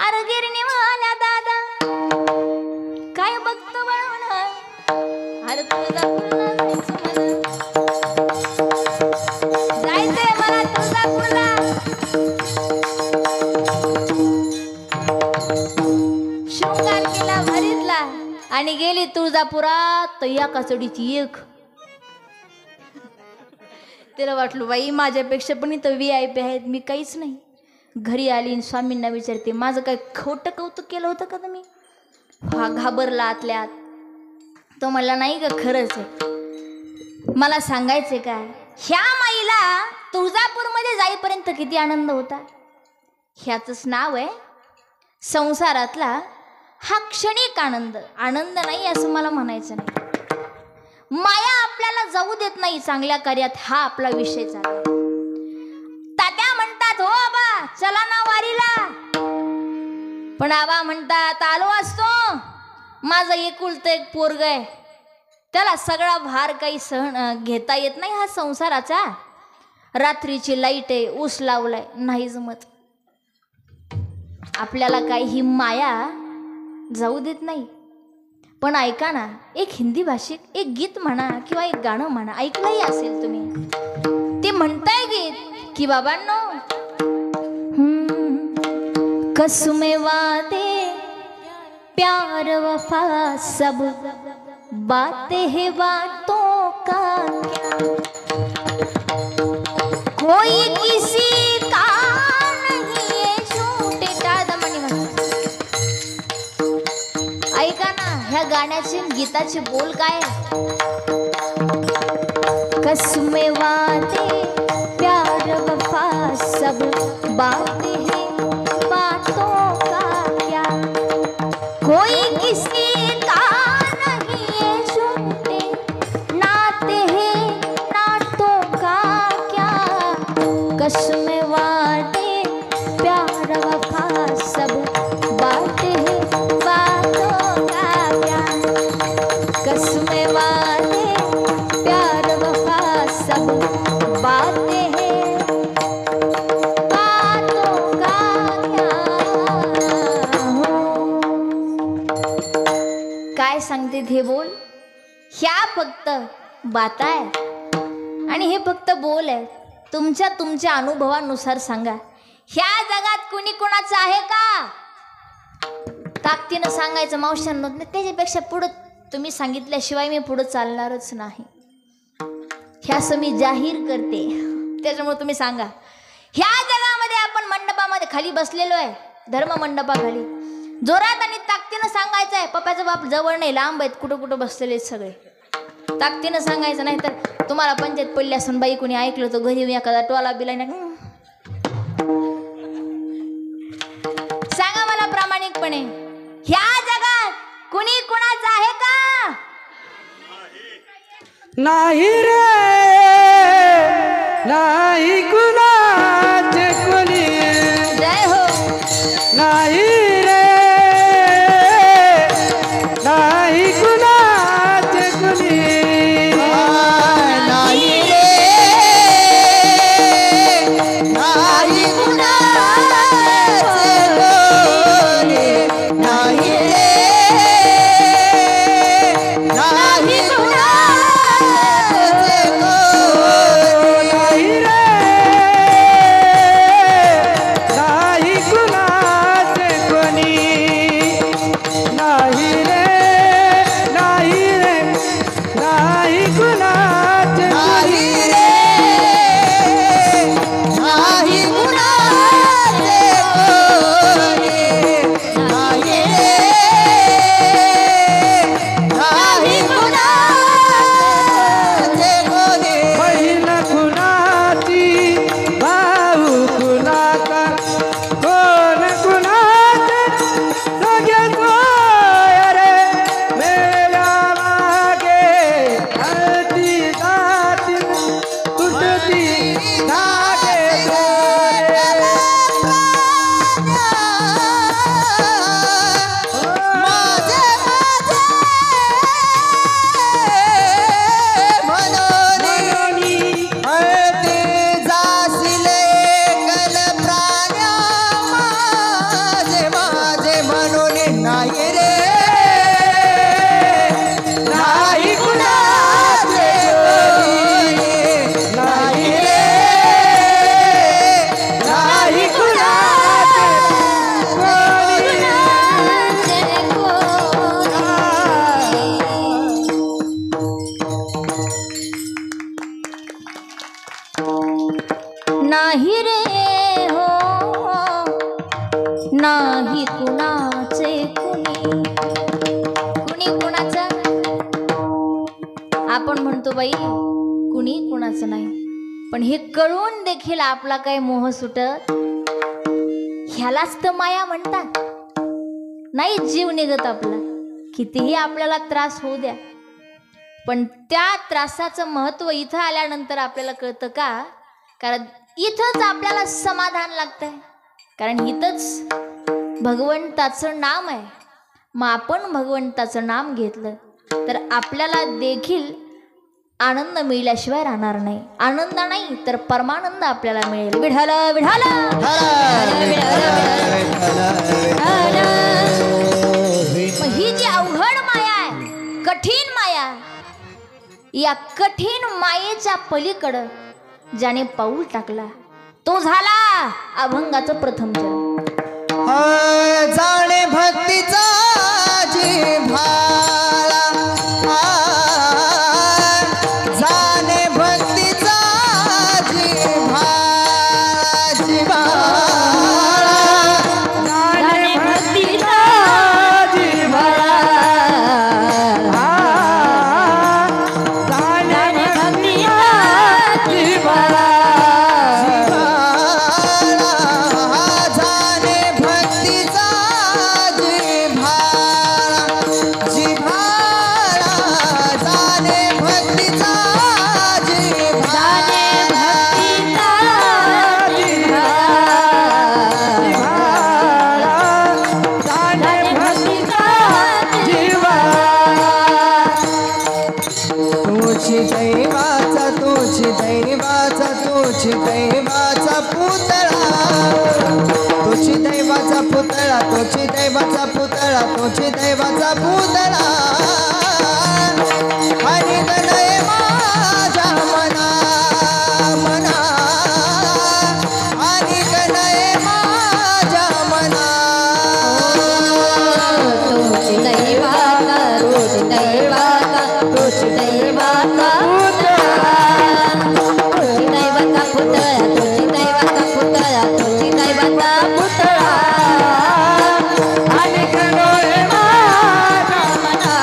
अरे गिरणीवाल्या दादा काय बघतो म्हणून, अरे तुळजापूरला जायचंय मला तुळजापूरला. शृंगार केला भरीतला आणि गेली तुळजापुरात. या काचडीची एक तिला वाटलं बाई माझ्यापेक्षा पण इथं VIP आहेत, मी काहीच नाही. घरी आली आणि स्वामींना विचारते, माझं काय खोटं कौतुक केलं होतं का तुम्ही? हा घाबरला आतल्यात. तो म्हणला नाही का खरंच आहे. मला सांगायचे काय, ह्या माईला तुळजापूरमध्ये जाईपर्यंत किती आनंद होता. ह्याचंच नाव आहे संसारातला हा क्षणिक आनंद. आनंद नाही असं मला म्हणायचं नाही. माया आपल्याला जाऊ देत नाही चांगल्या कार्यात, हा आपला विषय चालू. तात्या म्हणतात, हो आबा चला ना वारीला. पण आबा म्हणतात, आलो असतो, माझं एकुलतं एक पोरग आहे, त्याला सगळा भार काही सहन घेता येत नाही हा संसाराचा. रात्रीची लाईट आहे, ऊस लावलाय, नाही जमत. आपल्याला काही ही माया जाऊ देत नाही. पण ऐका ना, एक हिंदी भाषिक एक गीत म्हणा किंवा एक गाणं म्हणा, ऐकलंही असेल तुम्ही. ते म्हणताय गीत की बाबांनो, कसमे वादे प्यार वफा सब बातें है बातों का क्या, कोई किसी का नहीं ये जो गाण्याचे गीताचे बोल काय? कसमे वादे प्यार वफा सब बातें हैं बातों का क्या, कोई किसी का नहीं है झूठे नाते हैं नातों का क्या, कसमे वादे प्यार वफा सब बातें हैं बातों का क्या, कसमे वादे प्यार वफा सब बातें हैं बातों का क्या हो। काय सांगते हे बोल? ह्या फक्त बाता आहे आणि हे फक्त बोल आहे. तुमच्या अनुभवानुसार सांगा, ह्या जगात कुणी कुणाचं आहे का? ताकदीनं सांगायचं मावशांनो, त्याच्यापेक्षा पुढं तुम्ही सांगितल्याशिवाय मी पुढं चालणारच नाही. ह्यास मी जाहीर करते. त्याच्यामुळे तुम्ही सांगा, ह्या जगामध्ये आपण मंडपामध्ये खाली बसलेलो आहे, धर्म मंडपाखाली. जोरात आणि ताकदीनं सांगायचं आहे. पप्पाचा बाप जवळ नाही, लांब आहेत, कुठं कुठं बसलेले आहेत सगळे. ताकदीनं सांगायचं, नाही तर तुम्हाला पंचायत पडली असून बाई कुणी ऐकलं तर घरी येऊन एखादा टोला बिला नाही. सांगा मला प्रामाणिकपणे, ह्या जगात कुणी कुणाचं आहे का? नाही रे, नाही कुणाचे कुणी, जय हो. नाही रे, नाही कुणाचे कुणी, नाही रे, नाही कुणाचे कुणी, नाही रे, नाही नाही रे हो, नाही कुणाचे कुणी. कुणी कुणाचं? आपण म्हणतो बाई कुणी कुणाचं नाही, पण हे कळून देखील आपला काय मोह सुटत. ह्यालाच तर माया म्हणतात. नाही जीव निघत आपला, कितीही आपल्याला त्रास होऊ द्या, पण त्या त्रासाचं महत्व इथं आल्यानंतर आपल्याला कळतं का? कारण इथंच आपल्याला समाधान लागतंय, कारण इथंच भगवंताचं नाम आहे. मग आपण भगवंताचं नाम घेतलं तर आपल्याला देखील आनंद मिळाल्याशिवाय राहणार नाही. आनंद नाही तर परमानंद आपल्याला मिळेल. विठाल विठाल. ही जी अवघड माया आहे, कठीण माया, या कठीण मायेच्या पलीकडं ज्याने पाऊल टाकला तो झाला अभंगाचं प्रथम जन्म. जाणे भक्तीचा जिव्हाळा, जाणे भक्तीचा जिव्हाळा, जिव्हाळा, जाणे भक्तीचा जिव्हाळा, पुतळा अनेक डोळे माझ्या मना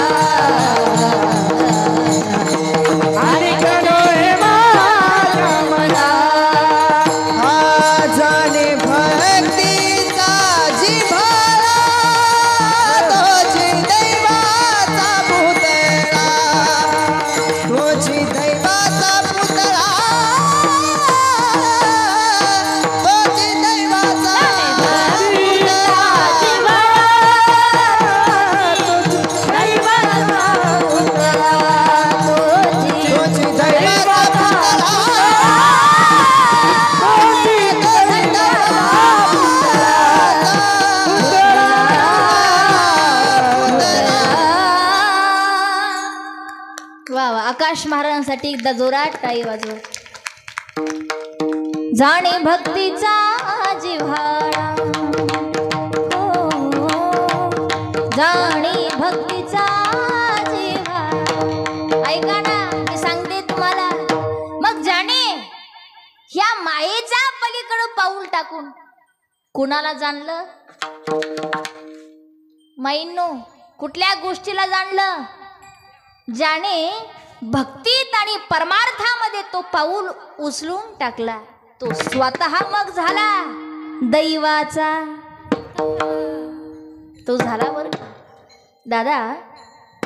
अनेक डोळे माझ्या मना जाणे भक्तीचा जिव्हाळा तोची दैवाचा पुतळा तोची दैवाचा पुतळा तोची दैवाचा तोची दैवाचा वा वा, आकाश महाराजांसाठी एकदा जोरात टाळी वाजव. जाणे भक्तीचा जिव्हाळा हो, जाणे भक्तीचा जिव्हाळा. ऐका ना, मी सांगते तुम्हाला. मग जाणे ह्या मायेच्या पलीकडे पाऊल टाकून कुणाला जाणलं? माईंनो, कुठल्या गोष्टीला जाणलं? ज्याने भक्तीत आणि परमार्थामध्ये तो पाऊल उचलून टाकला तो स्वतः मग झाला दैवाचा. तो झाला बरं का दादा.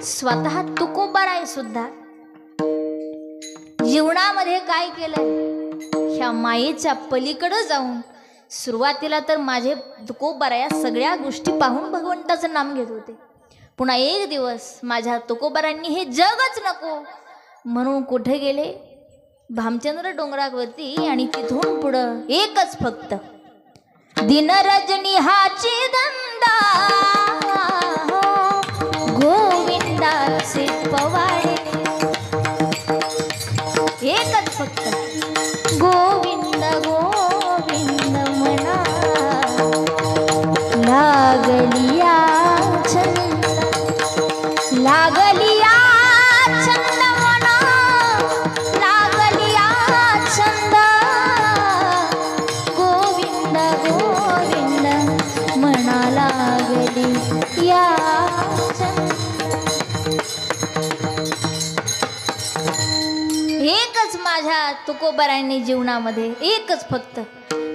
स्वतः तुकोबाराय सुद्धा जीवनामध्ये काय केलंय? ह्या मायेच्या पलीकडे जाऊन सुरुवातीला तर माझे तुकोबाराया सगळ्या गोष्टी पाहून भगवंताचं नाम घेत होते. पुन्हा एक दिवस माझ्या तुकोबारांनी हे जगच नको म्हणून कुठे गेले? भामचंद्र डोंगरावरती. आणि तिथून पुढं एकच फक्त दिनरजनी हाची धंदा गोविंदाचे पवाडे. एकच फक्त गोविंद गोविंद म्हणा लागलिया छंद लागलिया छंद म्हणा लागलिया छंद गोविंद गोविंद म्हणा लागली या छंद. एकच माझ्या तुकोबारांनी जीवनामध्ये एकच फक्त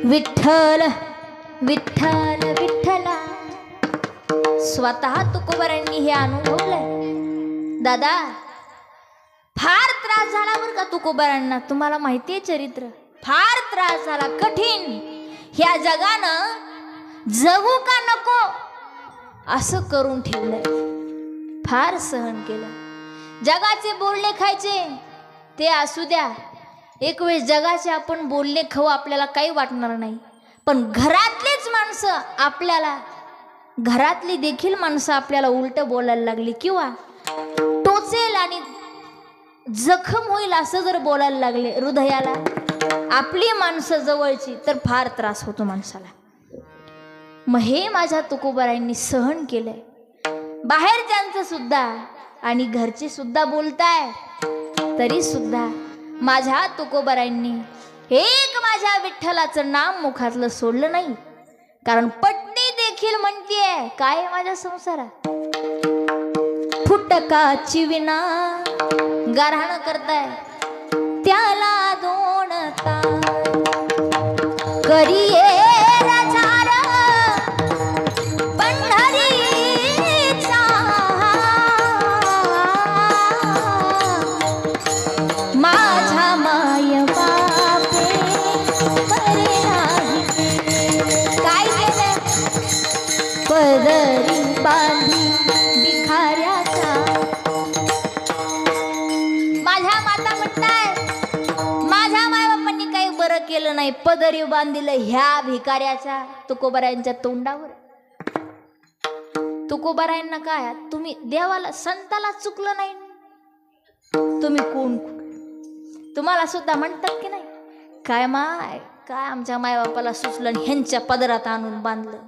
विठ्ठल विठ्ठल विठ्ठला. स्वतः तुकोबारांनी हे अनुभवलंय. दादा फार त्रास झाला बरं का तुकोबारांना. तुम्हाला माहिती आहे चरित्र. फार त्रास झाला, कठीण. ह्या जगानं जगू का नको असं करून ठेवलंय. फार सहन केलं. जगाचे बोलणे खायचे ते असू द्या. एक वेळेस जगाचे आपण बोलणे खाऊ आपल्याला काही वाटणार नाही. पण घरातलीच माणसं आपल्याला घरातली देखील माणसं आपल्याला उलट बोलायला लागली किंवा टोचेल आणि जखम होईल असं जर बोलायला लागले हृदयाला आपली माणसं जवळची तर फार त्रास होतो माणसाला. मग हे माझ्या तुकोबारांनी सहन केलंय. बाहेरच्यांचं सुद्धा आणि घरचे सुद्धा बोलताय तरी सुद्धा माझ्या तुकोबारांनी एक माझ्या विठ्ठलाचं नाम मुखातलं सोडलं नाही. कारण पत्नी देखील म्हणतीये काय माझ्या संसारात फुटकाची विना गारहाण करताय त्याला दोन करिये राजार पंढरीचा माझा माय बापे परे नाही. काय केलं? पदरी बांधी भिखाऱ्याचा. माझ्या माता म्हणताय माझ्या मायबापांनी काही बरं केलं नाही, पदरी बांधिलं ह्या भिकाऱ्याच्या तुकोबारायांच्या तोंडावर. तुकोबारायांना काय तुम्ही देवाला संताला चुकलं नाही तुम्ही कोण? तुम्हाला सुद्धा म्हणतात की नाही काय माय काय आमच्या मायबापाला सुचलं ह्यांच्या पदरात आणून बांधलं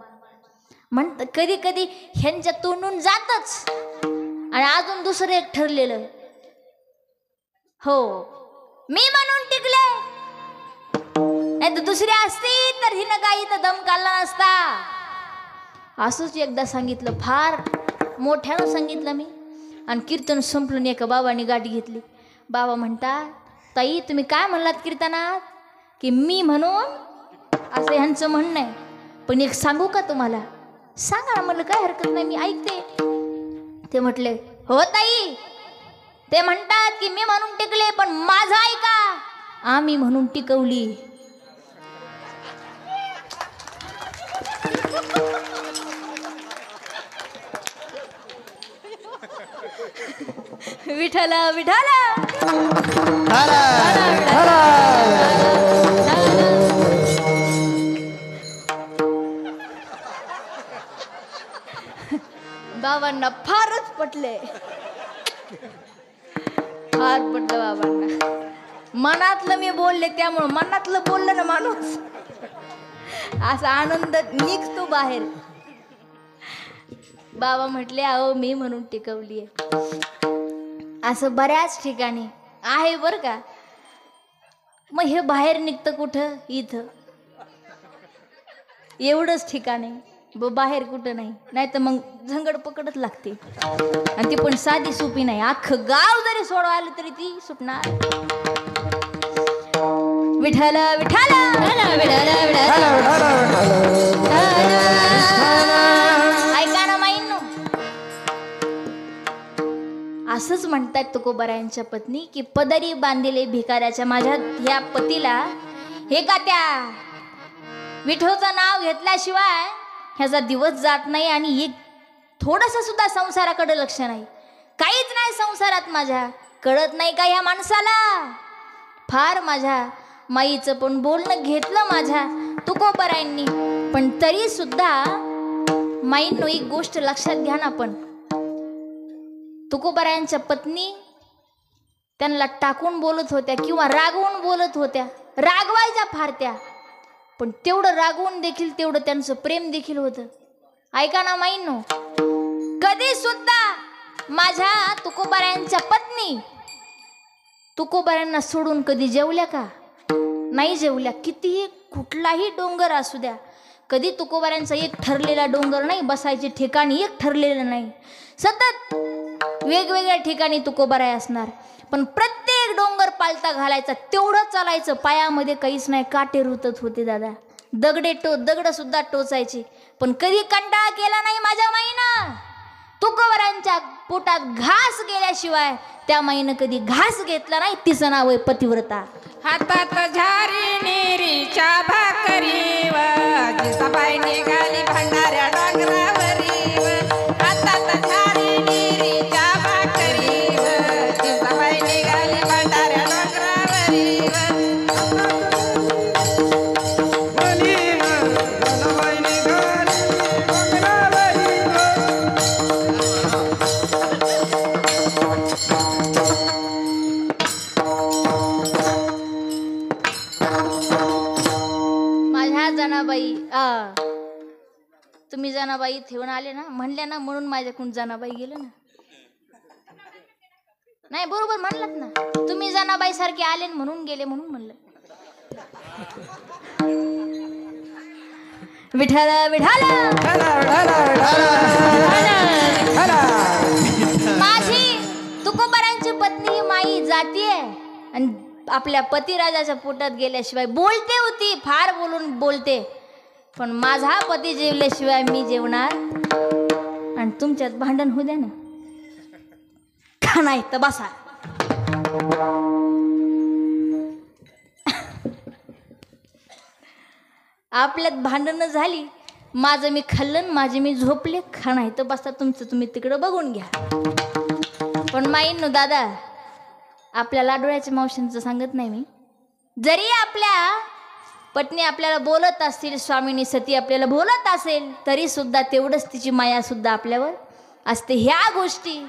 म्हणत. कधी कधी ह्यांच्या तोंडून जातच आणि अजून दुसरं एक ठरलेलं हो मी म्हणून टिकले नाही तर दुसरी असती तर हिनं काही तर दम काढला नसता. असंच एकदा सांगितलं, फार मोठ्यानं सांगितलं मी. आणि कीर्तन संपलं, एका बाबाने गाठी घेतली. बाबा म्हणतात, ताई तुम्ही काय म्हणलात कीर्तनात? की मी म्हणून, असं ह्यांचं म्हणणं आहे. पण एक सांगू का तुम्हाला? सांगा म्हणलं, काय हरकत नाही, मी ऐकते. ते म्हटले, हो ताई, ते म्हणतात की मी म्हणून टिकले, पण माझं ऐका, आम्ही म्हणून टिकवली. विठला विठला बाबांना फारच पटले, फार पटलं बाबांना. मनातलं मी बोलले, त्यामुळं मनातलं बोललं ना माणूस, असा आनंद निघतो बाहेर. बाबा म्हटले, अहो मी म्हणून टिकवली आहे. असं बऱ्याच ठिकाणी आहे बरं का. मग हे बाहेर निघतं कुठं? इथं एवढंच ठिकाण आहे, बाहेर कुठं नाही. नाही तर मग झंगड पकडच लागते, आणि ती पण साधी सोपी नाही. अख्खं गाव जरी सोडवा आलं तरी ती सुटणार. विठला विठला ऐका ना माईंनो, असंच म्हणतात तुकोबारायांच्या पत्नी की पदरी बांधिले भिकाऱ्याच्या माझ्या ह्या पतीला हे का त्या विठोचं नाव घेतल्याशिवाय ह्याचा दिवस जात नाही, आणि एक थोडंसं सुद्धा संसाराकडे लक्ष नाही, काहीच नाही संसारात माझ्या. कळत नाही का ह्या माणसाला? फार माझ्या माईचं पण बोलणं घेतलं माझ्या तुकोबारायांनी, पण तरी सुद्धा माईंनो एक गोष्ट लक्षात घ्या ना. पण तुकोबारायांच्या पत्नी त्यांना टाकून बोलत होत्या किंवा रागवून बोलत होत्या, रागवायच्या फार त्या, पण तेवढं रागवून देखील तेवढं त्यांचं प्रेम देखील होतं. ऐका ना माईंनो, कधी सुद्धा माझ्या तुकोबारायांच्या पत्नी तुकोबारायांना सोडून कधी जेवल्या का? नाही जेवल्या. कितीही कुठलाही डोंगर असू द्या, कधी तुकोबारायांचा एक ठरलेला डोंगर नाही, बसायचे ठिकाणी एक ठरलेलं नाही. सतत वेगवेगळ्या ठिकाणी तुकोबाराय असणार, पण प्रत्येक डोंगर पालता घालायचा, तेवढं चालायचं. पायामध्ये काहीच नाही, काटे रुतत होते दादा, दगड सुद्धा टोचायची, पण कधी कंटाळा केला नाही माझ्या माईनं. तुकोबारांच्या पोटात घास गेल्याशिवाय त्या माईनं कधी घास घेतला नाही. तिचं नाव आहे पतिव्रता. हातात झारी निरीच्या भाकरी व जिजाबाई निघाली भंडाऱ्या डोंगरावरी व हातात झारी निरीच्या भाकरी व जिजाबाई निघाली भंडाऱ्या डोंगरावरी जनाबाई, तुम्ही जनाबाई ठेवून आले ना, म्हणल्या ना, म्हणून माझ्याकडून जनाबाई गेलं ना. नाही बरोबर म्हणलात ना, तुम्ही जनाबाई सारखे आले म्हणून गेले, म्हणून म्हणलं. विठाला विठाला माझी तुकोबारांची पत्नी माई जातीये आणि आपल्या पतिराजाच्या पोटात गेल्याशिवाय बोलते होती, फार बोलून बोलते, पण माझा पती जेवल्याशिवाय मी जेवणार. आणि तुमच्यात भांडण होऊ द्या ना, का नाही तर बसा. आपल्यात भांडणं झाली, माझं मी खाल्लं, माझे मी झोपले, खा नाही तर बसा, तुमचं तुम्ही तिकडं बघून घ्या. पण माईंनो दादा, आपल्या लाडोळ्याच्या मावशींचं सांगत नाही मी, जरी आपल्या पत्नी आपल्याला बोलत असतील, स्वामिनी सती आपल्याला बोलत असेल, तरी सुद्धा तेवढंच तिची माया सुद्धा आपल्यावर असते. ह्या गोष्टी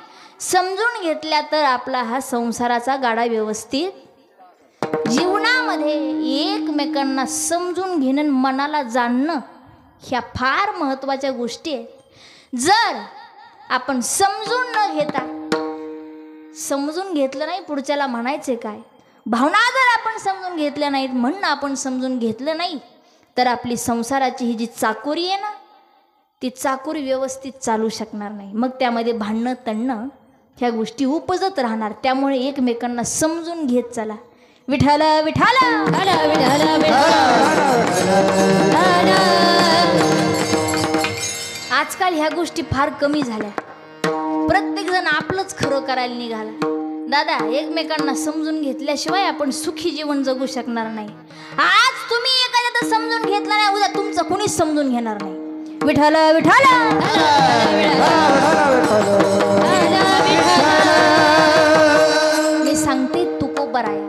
समजून घेतल्या तर आपला हा संसाराचा गाडा व्यवस्थित, जीवनामध्ये एकमेकांना समजून घेणं, मनाला जाणणं, ह्या फार महत्त्वाच्या गोष्टी आहेत. जर आपण समजून न घेता, समजून घेतलं नाही, पुढच्याला म्हणायचे काय, भावना जर आपण समजून घेतल्या नाहीत, म्हणणं आपण समजून घेतलं नाही, तर आपली संसाराची ही जी चाकोरी आहे ना, ती चाकोरी व्यवस्थित चालू शकणार नाही. मग त्यामध्ये भांडणं तणणं ह्या गोष्टी उपजत राहणार. त्यामुळे एकमेकांना समजून घेत चला. विठ्ठल विठ्ठल आजकाल ह्या गोष्टी फार कमी झाल्या. प्रत्येक जण आपलंच खरं करायला निघाला. दादा, एकमेकांना समजून घेतल्याशिवाय आपण सुखी जीवन जगू शकणार नाही. आज तुम्ही एखाद्याचं समजून घेतलं नाही, उद्या तुमचं कुणीच समजून घेणार नाही. विठ्ठल विठ्ठल मी सांगते तुकोबराया,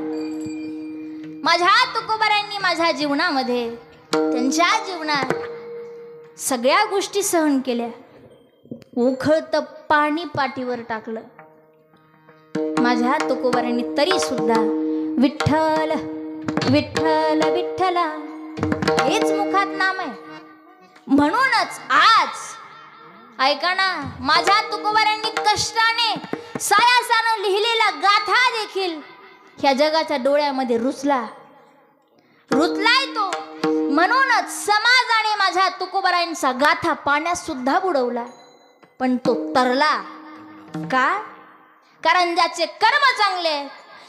माझ्या तुकोबरायांनी माझ्या जीवनामध्ये, त्यांच्या जीवनात सगळ्या गोष्टी सहन केल्या. उखळत पाणी पाठीवर टाकलं माझ्या तुकोबरायांनी, तरी सुद्धा विठ्ठल विठ्ठल विठ्ठला हेच मुखात नाम आहे. म्हणूनच आज ऐका ना, माझ्या तुकोबरायांनी कष्टाने सायासानं लिहिलेला गाथा देखील ह्या जगाच्या डोळ्यामध्ये रुतलाय तो. म्हणूनच समाजाने माझ्या तुकोबरायांचा गाथा पाण्यात सुद्धा बुडवला, पण तो तरला का? कारण ज्याचे कर्म चांगले,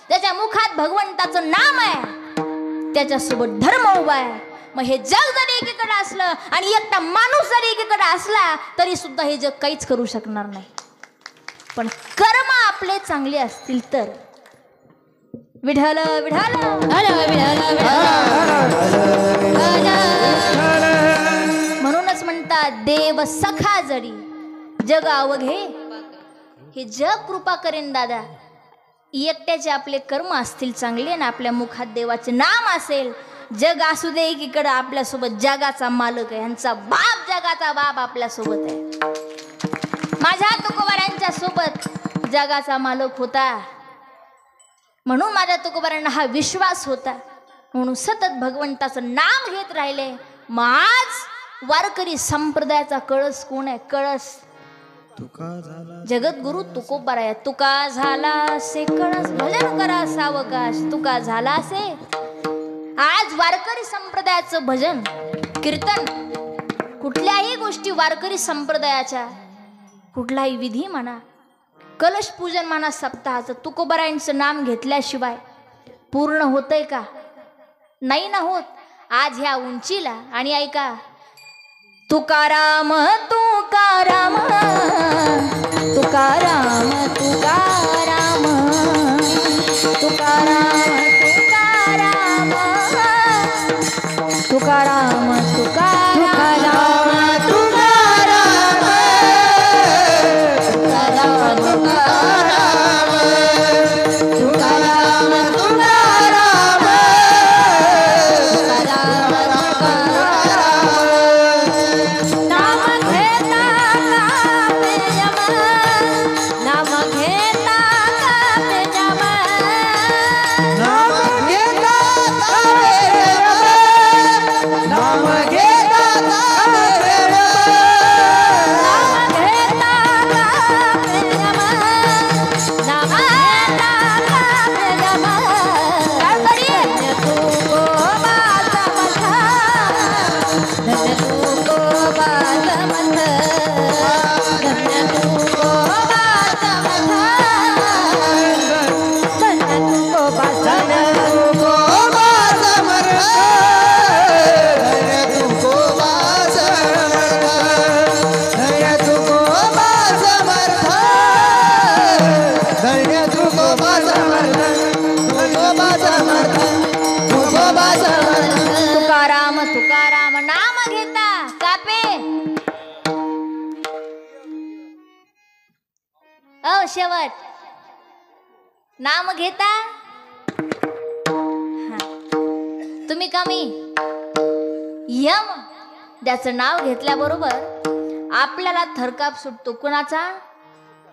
त्याच्या मुखात भगवंताचं नाम आहे, त्याच्यासोबत धर्म उभा आहे. मग हे जग जरी एकीकडे असलं आणि एकटा माणूस जरी एकीकडे असला, तरी सुद्धा हे जग काहीच करू शकणार नाही. पण कर्म आपले चांगले असतील तर. विठ्ठल विठ्ठल म्हणूनच म्हणतात, देव सखा जडी जग अवघे. हे जग कृपा करेन दादा. एकट्याचे आपले कर्म असतील चांगले ना, आपल्या मुखात देवाचे नाम असेल, जग असू दे एकीकडे, आपल्यासोबत जगाचा मालक आहे. ह्यांचा बाप, जगाचा बाप आपल्यासोबत आहे. माझ्या तुकोबरायांच्या सोबत जगाचा मालक होता, म्हणून माझ्या तुकोबरायांना हा विश्वास होता. म्हणून सतत भगवंताचं नाम घेत राहिले. मग आज वारकरी संप्रदायाचा कळस कोण आहे? कळस जगद्गुरु तुकोबराया. तुका झाला से कळस, भजन करा सावकाश, तुका झाला से. आज वारकरी संप्रदायाचं भजन कीर्तन, कुठल्याही गोष्टी वारकरी संप्रदायाच्या, कुठलाही विधी म्हणा, कलश पूजन म्हणा, सप्ताहाचं, तुकोबरायांचं नाम घेतल्याशिवाय पूर्ण होतंय का? नाही ना होत. आज ह्या उंचीला, आणि ऐका, तुकाराम तुकाराम तुकाराम तुकाराम तुकाराम तुकाराम तुकाराम शेवट नाम घेता. तुम्ही कमी यम त्याचं नाव घेतल्याबरोबर आपल्याला थरकाप सुटतो. कुणाचा?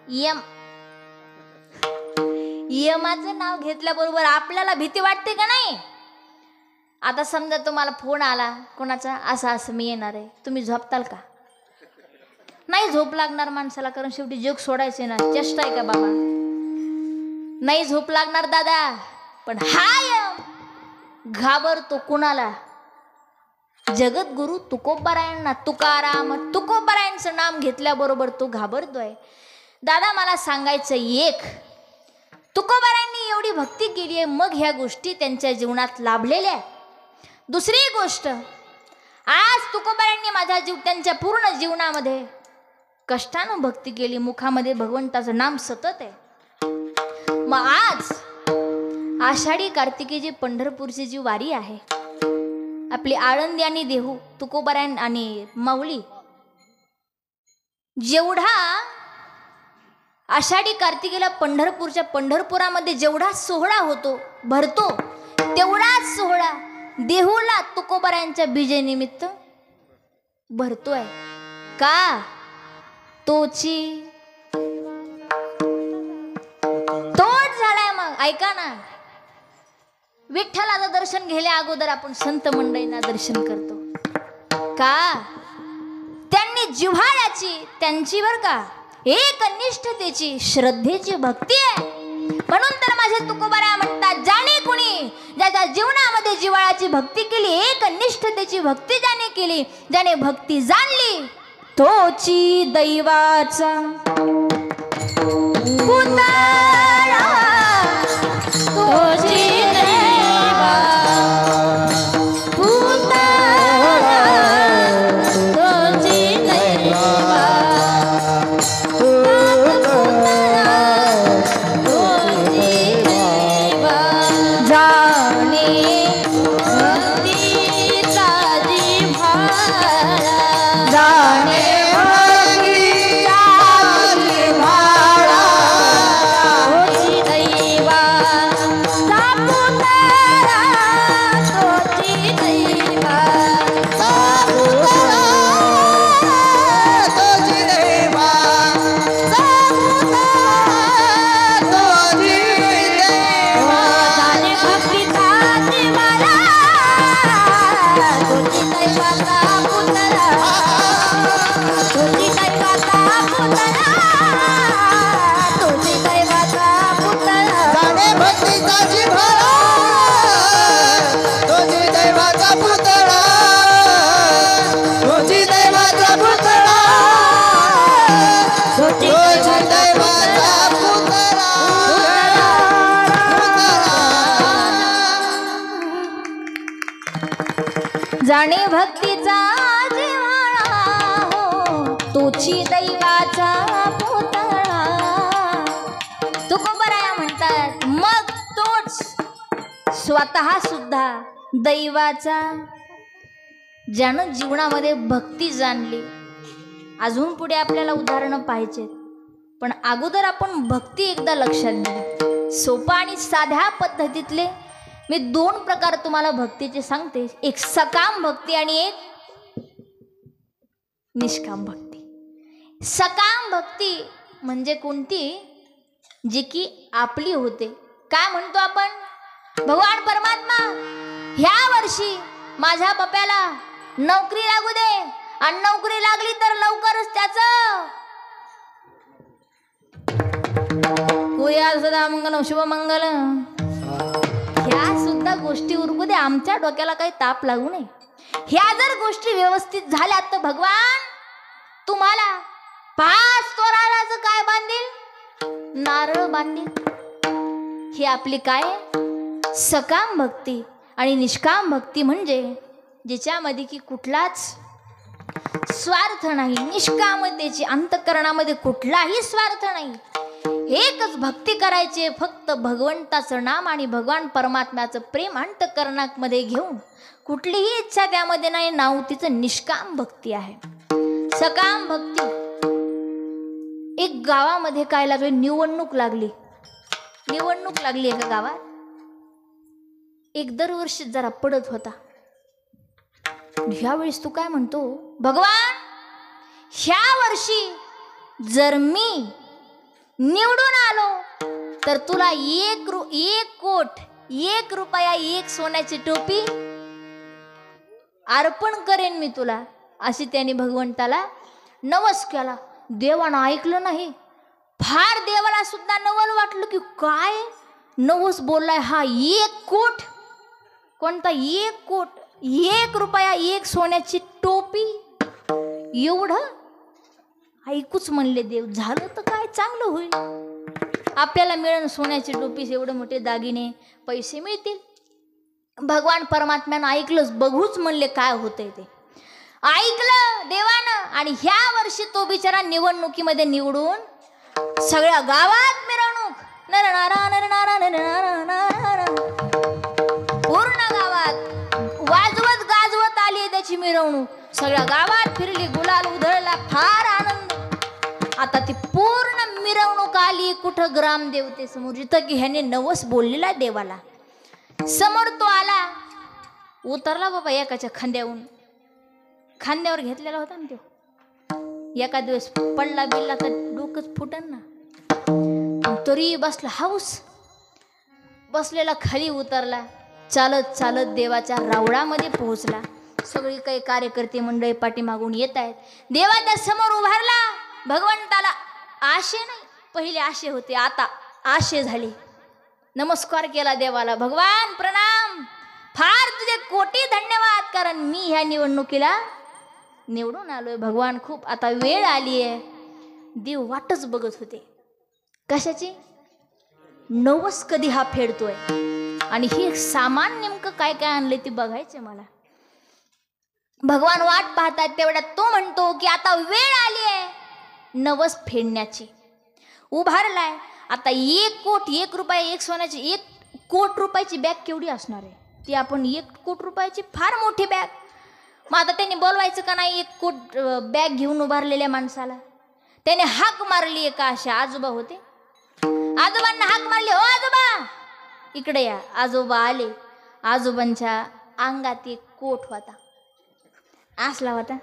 यम. यमाचं नाव घेतल्याबरोबर आपल्याला भीती वाटते का नाही? आता समजा तुम्हाला फोन आला कोणाचा, असं असं मी येणार आहे, तुम्ही झोपताल का? नाही झोप लागणार माणसाला, कारण शेवटी जग सोडायचे ना. चेष्टा आहे का बाबा? नाही झोप लागणार दादा. पण घाबरतो कुणाला? जगद्गुरु तुकोबारायांना. तुकाराम तुकोबारायांचं नाम घेतल्याबरोबर तो घाबरतोय. दादा मला सांगायचं एक, तुकोबारायांनी एवढी भक्ती केली आहे, मग ह्या गोष्टी त्यांच्या जीवनात लाभलेल्या आहेत. दुसरी गोष्ट, आज तुकोबारायांनी माझा जीव त्यांच्या पूर्ण जीवनामध्ये कष्टानं भक्ती केली, मुखामध्ये भगवंताचं नाम सतत आहे. मग आज आषाढी कार्तिकेची पंढरपूरची जी वारी आहे, आपली आळंदी आणि देहू तुकोबारायण आणि माऊली, जेवढा आषाढी कार्तिकेला पंढरपुरामध्ये जेवढा सोहळा होतो भरतो, तेवढाच सोहळा देहूला तुकोबारायांच्या बीजेनिमित्त भरतोय. का? तोच झालाय. मग ऐका ना, विठ्ठलाचं दर्शन घेल्या अगोदर आपण संत मंडळींना दर्शन करतो का? त्यांनी जिव्हाळ्याची, त्यांची बर का एक निष्ठतेची, श्रद्धेची भक्ती आहे. म्हणून तर माझे तुकोबाराय म्हणतात, जाणे कुणी ज्याच्या जीवनामध्ये जिव्हाळ्याची भक्ती केली, एक निष्ठतेची भक्ती ज्याने केली, ज्याने भक्ती जाणली, तोची दैवाचा पुतळा, तोची दैवा पुतळा, तोची दैवा जाणे भक्तीचा जिव्हाळा हो, तोची दैवाचा पुतळा. तुकोबाराया म्हणतात, मग तोच स्वतः सुद्धा दैवाचा, ज्यानं जीवनामध्ये भक्ती जाणली. अजून पुढे आपल्याला उदाहरणं पाहिजे, पण अगोदर आपण भक्ती एकदा लक्षात घेऊ. सोपा आणि साध्या पद्धतीतले मी 2 प्रकार तुम्हाला भक्तीचे सांगते. एक सकाम भक्ती आणि एक निष्काम भक्ती. सकाम भक्ती म्हणजे कोणती? जी की आपली होते. काय म्हणतो आपण? भगवान परमात्मा, ह्या वर्षी माझ्या पप्याला नोकरी लागू दे, आणि नोकरी लागली तर लवकरच त्याचं कोया सदा मंगल शुभमंगल, ह्या सुद्धा गोष्टी उरकू दे, आमच्या डोक्याला काही ताप लागू नये. ह्या जर गोष्टी व्यवस्थित झाल्या तर भगवान तुम्हाला 5 तोराळाचं काय बांधील? नारळ बांधील. ही आपली काय? सकाम भक्ती. आणि निष्काम भक्ती म्हणजे जिच्यामध्ये की कुठलाच स्वार्थ नाही, निष्कामतेची, अंतःकरणामध्ये कुठलाही स्वार्थ नाही. एकच भक्ती करायची, फक्त भगवंताचं नाम आणि भगवान परमात्म्याचं प्रेम अंतःकरणामध्ये घेऊन, कुठलीही इच्छा त्यामध्ये नाही. नाव तिचं निष्काम भक्ती आहे. सकाम भक्ती. एक गावामध्ये काय लागले? निवडणूक लागली. निवडणूक लागली एका गावात. एक दरवर्षी जरा पडत होता. ह्यावेळेस तू काय म्हणतो? भगवान, ह्या वर्षी जर मी निवडून आलो तर तुला 1 कोट 1 रुपया 1 सोन्याची टोपी अर्पण करेन मी तुला. अशी त्याने भगवंताला नवस केला. देवानं ऐकलं नाही. फार देवाला सुद्धा नवल वाटलं की काय नवस बोललाय हा 1 कोट. कोणता 1 कोट? 1 रुपया 1 सोन्याची टोपी. एवढं ऐकूच म्हणले देव, झालं तर काय चांगलं होईल, आपल्याला मिळेल सोन्याची टोपी, एवढे मोठे दागिने, पैसे मिळतील. भगवान परमात्म्यानं ऐकलंच, बघूच म्हणले काय होतंय ते. ऐकलं देवानं आणि ह्या वर्षी तो बिचारा निवडणुकीमध्ये निवडून सगळ्या गावात मिरवणूक, नरनारा नरनारा नरनारा, पूर्ण गावात वाजवत गाजवत आली त्याची मिरवणूक. सगळ्या गावात फिरली, गुलाल उधळला, फार आनंद. आता ती पूर्ण मिरवणूक आली कुठं? ग्रामदेवतेसमोर, जिथं की ह्याने नवस बोललेला देवाला. समोर तो आला, उतरला बाबा एकाच्या खांद्यावरून. खांद्यावर घेतलेला होता ना तो. एका दिवस पडला बिल्ला तर डोकंच फुटन ना. तरी बसला हाऊस, बसलेला खाली उतरला, चालत चालत देवाच्या रावळामध्ये पोहोचला. सगळी काही कार्यकर्ते मंडळी पाठीमागून येत आहेत. देवाच्या समोर उभारला. भगवंताला आशे नाही, पहिले आशे होते, आता आशे झाले. नमस्कार केला देवाला, भगवान प्रणाम, फार तुझे कोटी धन्यवाद, कारण मी ह्या निवडणुकीला निवडून आलोय. भगवान खूप आता वेळ आली आहे. देव वाटच बघत होते कशाची? नवस कधी हा फेडतोय आणि हे सामान नेमकं काय काय आणलंय ते बघायचं मला. भगवान वाट पाहतात, तेवढ्यात तो म्हणतो की आता वेळ आली आहे नवस फेडण्याची. उभारलाय. आता 1 कोट 1 रुपया 1 सोन्याची 1 कोट रुपयाची बॅग केवढी असणार आहे? ती आपण 1 कोट रुपयाची फार मोठी बॅग. मग आता त्यांनी बोलवायचं का नाही 1 कोट बॅग घेऊन उभारलेल्या माणसाला? त्याने हाक मारली. एका अशा आजोबा होते, आजोबांना हाक मारली, हो आजोबा इकडे या. आजोबा आले. आजोबांच्या अंगात 1 कोट होता, असला होता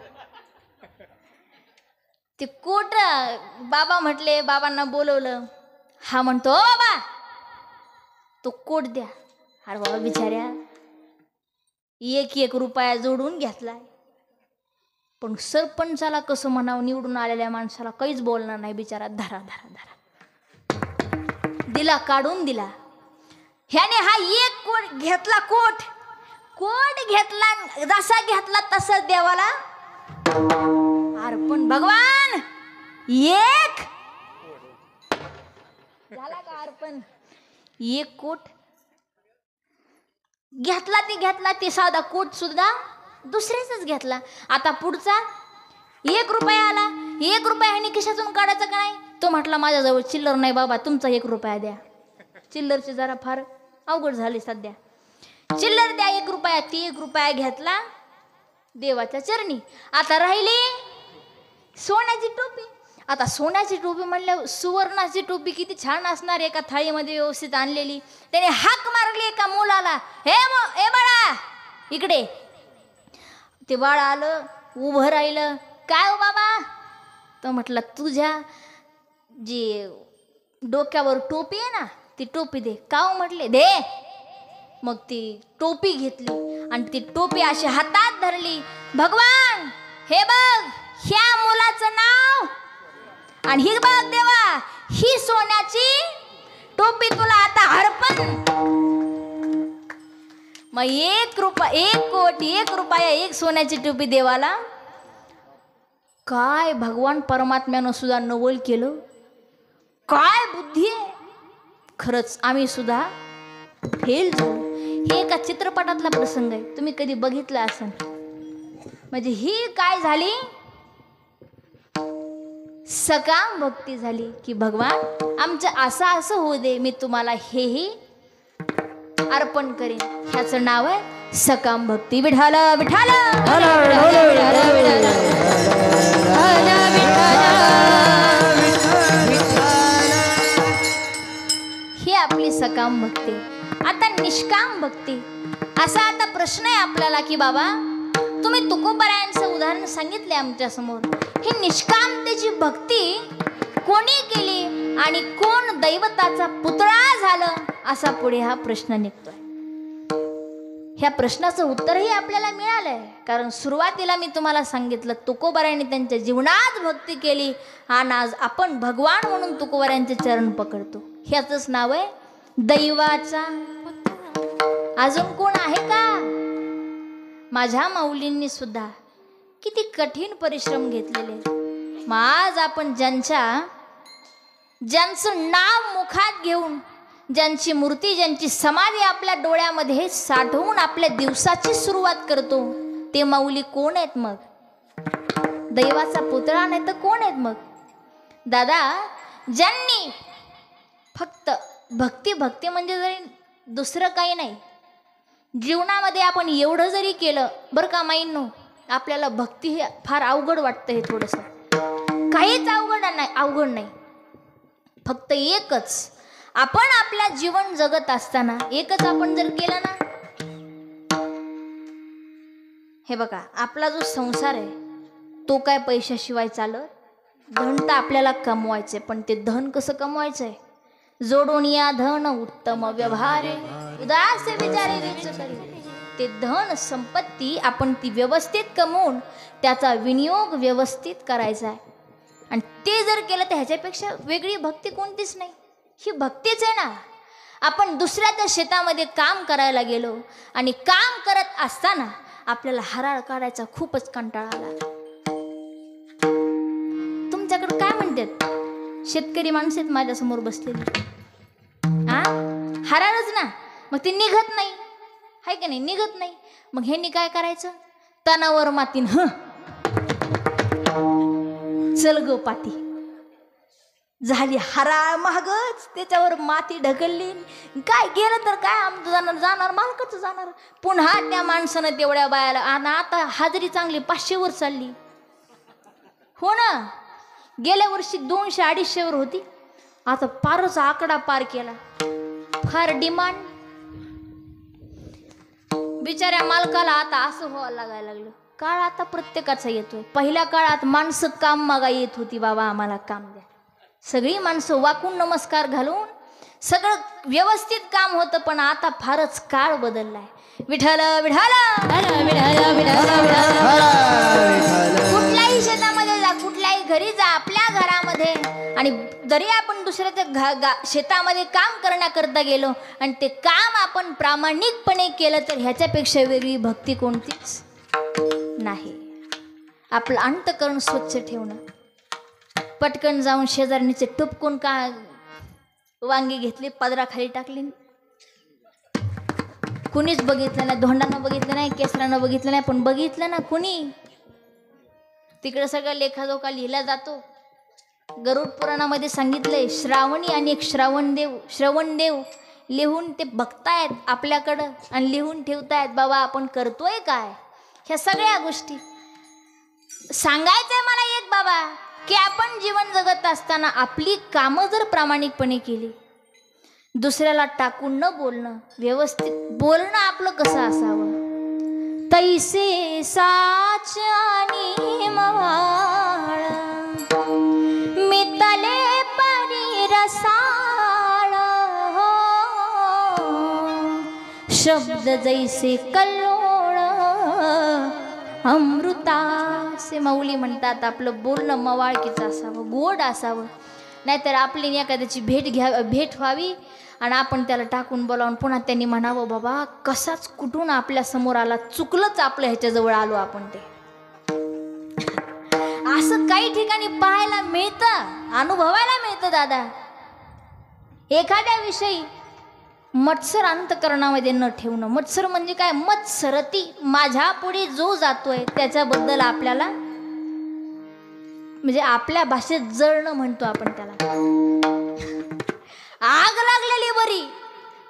ते कोट. बाबा म्हटले, बाबांना बोलवलं. हा म्हणतो, ओ बाबा तो कोट द्या. अरे बाबा बिचाऱ्या 1 रुपया जोडून घेतलाय, पण सरपंचाला कसं म्हणावं, निवडून आलेल्या माणसाला काहीच बोलणार नाही बिचारा. धरा धरा धरा दिला, काढून दिला. ह्याने हा 1 कोट घेतला. कोट घेतला, जसा घेतला तसा देवाला अर्पण. भगवान 1 झाला का अर्पण? 1 कोट घेतला. ते साधा कोट सुद्धा दुसऱ्याचाच घेतला. आता पुढचा 1 रुपया आला. 1 रुपया ह्याने खिशातून काढायचा का नाही? तो म्हटला माझ्याजवळ चिल्लर नाही बाबा, तुमचा 1 रुपया द्या. चिल्लरची जरा फार अवघड झाली सध्या. चिल्लर द्या 1 रुपया. ती 1 रुपया घेतला देवाच्या चरणी. आता राहिली सोन्याची टोपी. आता सोन्याची टोपी म्हणल्यावर सुवर्णाची टोपी किती छान असणार, एका थाळीमध्ये व्यवस्थित आणलेली. त्याने हाक मारली एका मुलाला, हे बाळा इकडे. ते बाळ आलं, उभं राहिलं. काय हो बाबा? तो म्हटलं तुझ्या जी डोक्यावर टोपी आहे ना ती टोपी दे. का हो म्हटले, दे. मग ती टोपी घेतली आणि ती टोपी अशी हातात धरली. भगवान हे बघ, ह्या मुलाचं नाव आणि ही बघ देवा, ही सोन्याची टोपी तुला आता अर्पण. मग 1 रुपया 1 कोट 1 रुपया 1 सोन्याची टोपी देवाला. काय भगवान परमात्म्यानं सुद्धा नवल केलं, काय बुद्धी आहे. खरंच आम्ही सुद्धा फेल झालो. हे एका चित्रपटातला प्रसंग आहे, तुम्ही कधी बघितला असेल. म्हणजे ही काय झाली, सकाम भक्ती झाली की भगवान आमचं असं होऊ दे, मी तुम्हाला हेही अर्पण करेन. ह्याचं नाव आहे सकाम भक्ती. विठाल विठाल ही आपली सकाम भक्ती. आता निष्काम भक्ती. असा आता प्रश्न आहे आपल्याला की बाबा तुम्ही तुकोबारायांचं उदाहरण सांगितले आमच्या समोर. ही निष्कामतेची भक्ती कोणी केली आणि कोण दैवताचा पुतळा झालं, असा पुढे हा प्रश्न निघतोय. ह्या प्रश्नाचं उत्तरही आपल्याला मिळालंय, कारण सुरुवातीला मी तुम्हाला सांगितलं तुकोबारायांनी त्यांच्या जीवनात भक्ती केली आणि आज आपण भगवान म्हणून तुकोबारायांचे चरण पकडतो. ह्याचंच नाव आहे दैवाचा अजून कोण आहे का? माझ्या माऊलींनी सुद्धा किती कठीण परिश्रम घेतलेले. मग आज आपण ज्यांचं नाव मुखात घेऊन, ज्यांची मूर्ती, ज्यांची समाधी आपल्या डोळ्यामध्ये साठवून आपल्या दिवसाची सुरुवात करतो, ते माऊली कोण आहेत मग? दैवाचा पुतळा नाही तर कोण आहेत मग? दादा, ज्यांनी फक्त भक्ती म्हणजे जरी दुसरं काही नाही, जीवनामध्ये आपण एवढं जरी केलं बरं का माईंनो, आपल्याला भक्ती हे फार अवघड वाटतं. हे थोडंसं काहीच अवघड नाही. फक्त एकच, आपण आपल्या जीवन जगत असताना एकच आपण जर केलं ना, हे बघा आपला जो संसार आहे तो काय पैशाशिवाय चालत? धन तर आपल्याला कमवायचंय, पण ते धन कसं कमवायचंय? जोडून या धन उत्तम व्यवहारे, उदास विचारे विचकरी. ते धन संपत्ती आपण ती व्यवस्थित कमवून त्याचा विनियोग व्यवस्थित करायचा आहे. आणि ते जर केलं तर ह्याच्यापेक्षा वेगळी भक्ती कोणतीच नाही. ही भक्तीच आहे ना. आपण दुसऱ्याच्या शेतामध्ये काम करायला गेलो आणि काम करत असताना आपल्याला हराळ काढायचा खूपच कंटाळा आला. तुमच्याकडे काय म्हणतात? शेतकरी माणसं आहेत माझ्यासमोर बसलेली, हराळच ना, मग ते निघत नाही, हाय का नाही? निघत नाही. मग ह्यांनी काय करायचं? तनावर मातीन चल ग पाती, झाली हराळ महागच, त्याच्यावर माती ढकलली, काय गेलं तर काय आमचं जाणार मालकाचं जाणार. पुन्हा त्या माणसानं तेवढ्या बायाला, आणि आता हाजरी चांगली 500 वर चालली. हो ना, गेल्या वर्षी 200-250 वर होती, आता फारच आकडा पार केला. फार डिमांड. बिचाऱ्या मालकाला आता असं व्हायला लागायला लागलं. काळ आता प्रत्येकाचा येतोय. पहिल्या काळात माणसं काम मागा येत होती, बाबा आम्हाला काम द्या. सगळी माणसं वाकून नमस्कार घालून सगळं व्यवस्थित काम होतं. पण आता फारच काळ बदललाय. विठ्ठल विठ्ठल, कुठल्याही शेतामध्ये जा, कुठल्याही घरी जा, आपल्या घरामध्ये, आणि जरी आपण दुसऱ्याच्या शेतामध्ये काम करण्याकरता गेलो आणि ते काम आपण प्रामाणिकपणे केलं तर ह्याच्यापेक्षा वेगळी भक्ती कोणतीच नाही. आपलं अंतःकरण स्वच्छ ठेवणं. पटकन जाऊन शेजारणीचे टुपकून का वांगी घेतली, पदराखाली टाकली, कुणीच बघितलं नाही, धोंडानं बघितलं नाही, केसरानं बघितलं नाही, पण बघितलं ना कुणी. तिकडे सगळं लेखाजोखा लिहिला जातो. गरुड पुराणामध्ये सांगितलंय, श्रावणी आणि एक श्रवणदेव लिहून ते बघतायत आपल्याकडं आणि लिहून ठेवतायत, बाबा आपण करतोय काय. ह्या सगळ्या गोष्टी सांगायचंय मला एक बाबा, की आपण जीवन जगत असताना आपली कामं जर प्रामाणिकपणे केली, दुसऱ्याला टाकून न बोलणं, व्यवस्थित बोलणं आपलं कसं असावं. तैसे साच आणि मवाळ मितले परी रसाळ, शब्द जैसे कल्लोळ अमृतासे. माऊली म्हणतात आपलं बोलणं मवाळकीचं असावं, गोड असावं. नाहीतर आपली एखाद्याची भेट व्हावी आणि आपण त्याला टाकून बोलावून पुन्हा त्यांनी म्हणावं, बाबा कसाच कुठून आपल्या समोर आला, चुकलंच आपलं, ह्याच्याजवळ आलो आपण. ते असं काही ठिकाणी पाहायला मिळतं, अनुभवायला मिळतं दादा. एखाद्या विषयी मत्सर अंतःकरणामध्ये न ठेवणं. मत्सर म्हणजे काय? मत्सरती, माझ्या पुढे जो जातोय त्याच्याबद्दल आपल्याला, म्हणजे आपल्या भाषेत जळणं म्हणतो आपण त्याला. आग लागलेली बरी,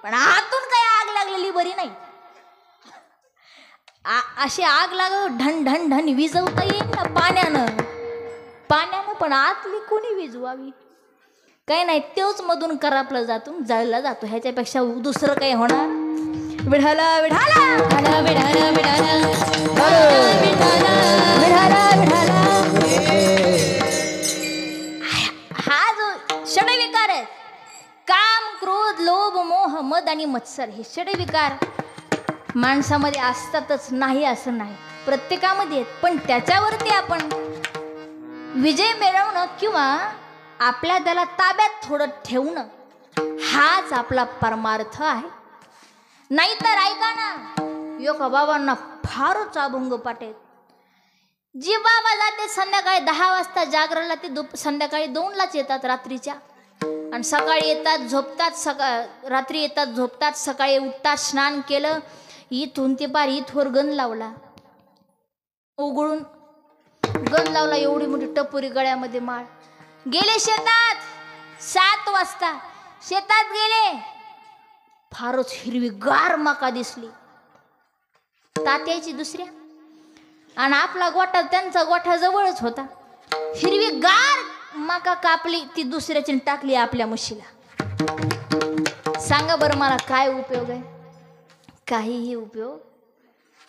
पण आतून काही आग लागलेली बरी नाही. अशी आग लाग ढन ढन ढन विजवता येईल ना पाण्यानं, पण आतली कोणी विजवावी? काही नाही, तेच मधून करापलं जातो, जळला जातो. ह्याच्यापेक्षा दुसरं काही होणार? विढाला विढाला विढाला विढाला विढाला विढाला. हा जो षडविकार आहे, काम क्रोध लोभ मोह मद आणि मत्सर, हे षडविकार माणसामध्ये असतातच, नाही असं नाही, प्रत्येकामध्ये आहेत. पण त्याच्यावरती आपण विजय मिळवणं किंवा आपल्या त्याला ताब्यात थोडं ठेवणं, हाच आपला परमार्थ आहे. नाहीतर ऐका ना, योगा बाबांना फारच अभंग पाठेत. जी बाबा जाते संध्याकाळी 10 वाजता जागराला, ते संध्याकाळी 2लाच येतात रात्रीच्या. आणि सकाळी येतात झोपतात, रात्री येतात झोपतात, सकाळी उठतात, स्नान केलं, इथून ते पार इथवर गण लावला, उघडून गण लावला, एवढी मोठी टपोरी गळ्यामध्ये माळ. गेले शेतात 7 वाजता, शेतात गेले, फारच हिरवीगार मका दिसली तात्याची दुसऱ्या. आणि आपला गोठा, त्यांचा गोठा जवळच होता. हिरवीगार मका कापली, ती दुसऱ्याची टाकली आपल्या म्हशीला. सांगा बरं मला काय उपयोग आहे? काहीही उपयोग.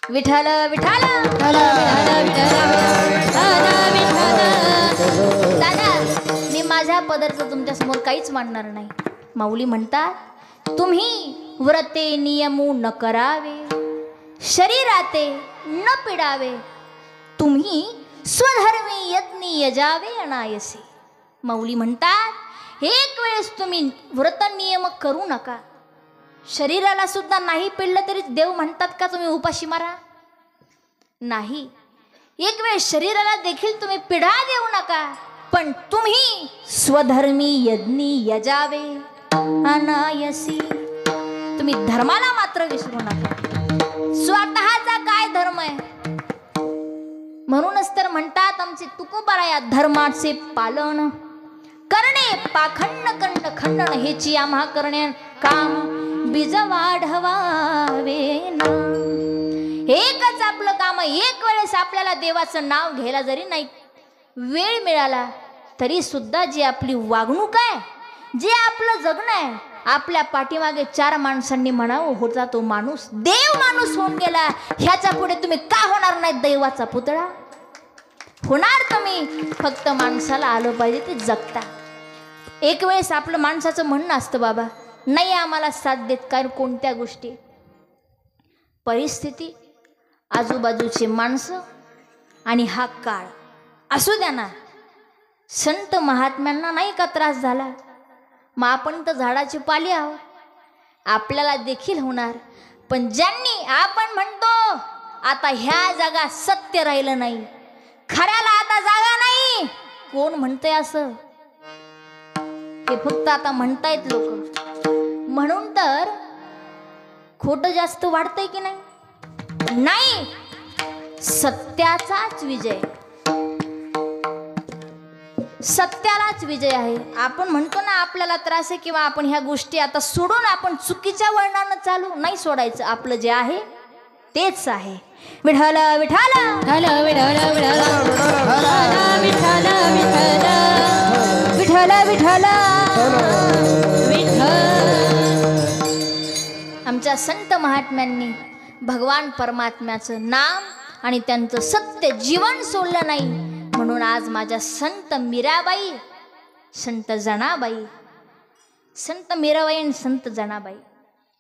विठ्ठल विठ्ठल दादा, मी माझ्या पदरचं तुमच्या समोर काहीच मांडणार नाही. माऊली म्हणतात, तुम्ही व्रते नियमू न करावे, शरीराते न पिडावे, तुम्ही स्वधर्मी यत्नी यजावे अनायसे. माऊली म्हणतात, एक वेळेस तुम्ही व्रत नियम करू नका. शरीराला सुद्धा नाही पिडलं तरी देव म्हणतात का तुम्ही उपाशी मारा? नाही. एक वेळ शरीराला देखील तुम्ही पिढा देऊ नका, पण तुम्ही स्वधर्मी यज्ञी यजावे अनायसी. तुम्ही धर्माला मात्र विसरू नका. स्वतःचा काय धर्म आहे? म्हणूनच तर म्हणतात आमचे तुकोबाराया, धर्माचे पालन करणे पाखंड कंड खंडन, हेची आम्हा करणे काम बीज वाढवावे ना. एकच आपलं काम आहे. एक वेळेस आपल्याला देवाचं नाव घ्यायला जरी नाही वेळ मिळाला तरी सुद्धा जी आपली वागणूक आहे, जे आपलं जगणं आहे, आपल्या पाठीमागे 4 माणसांनी म्हणावं, होता तो माणूस देव माणूस होऊन गेला. ह्याच्या पुढे तुम्ही का होणार नाही दैवाचा पुतळा? होणार तुम्ही. फक्त माणसाला आलं पाहिजे ते जगता. एक वेळेस आपलं माणसाचं म्हणणं असतं, बाबा नाही आम्हाला साथ देत कारण कोणत्या गोष्टी, परिस्थिती, आजूबाजूची माणसं आणि हा काळ. असू द्या ना, संत महात्म्यांना नाही का त्रास झाला? मग आपण तर झाडाची पाली आहोत, आपल्याला देखील होणार. पण ज्यांनी आपण म्हणतो आता ह्या जगात सत्य राहिलं नाही, खऱ्याला आता जागा नाही, कोण म्हणतंय असं? हे फक्त आता म्हणतायत लोक. म्हणून तर खोटं जास्त वाढतंय की नाही? नाही, सत्याचाच विजय, सत्यालाच विजय आहे. आपण म्हणतो ना आपल्याला त्रास आहे किंवा आपण ह्या गोष्टी आता सोडून आपण चुकीच्या वळणानं चालू, नाही सोडायचं. आपलं जे आहे तेच आहे. विठ्ठल विठ्ठल विठ्ठल विठ्ठल विठ्ठल विठ्ठल विठ्ठल विठ्ठल. आमच्या संत महात्म्यांनी भगवान परमात्म्याचं नाम आणि त्यांचं सत्य जीवन सोडलं नाही. म्हणून आज माझ्या संत मीराबाई, संत जनाबाई, संत मीराबाई आणि संत जनाबाई,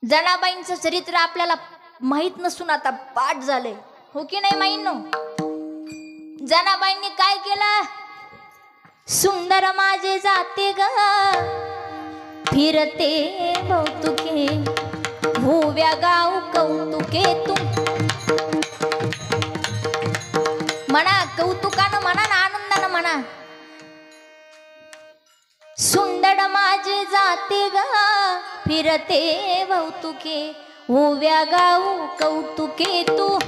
जनाबाईंचं चरित्र आपल्याला माहीत नसून आता पाठ झाले, हो की नाही माहीत? जनाबाईंनी काय केलं? सुंदर माझे जाते ग फिरते कौतुके, भोव्या गाव कौतुके, तू म्हणा कौतुकानं म्हणा ना, आनंदानं म्हणा. सुंदर माझे जाते ग फिरते भौतुके, ओव्या गाऊ कौतुके, तू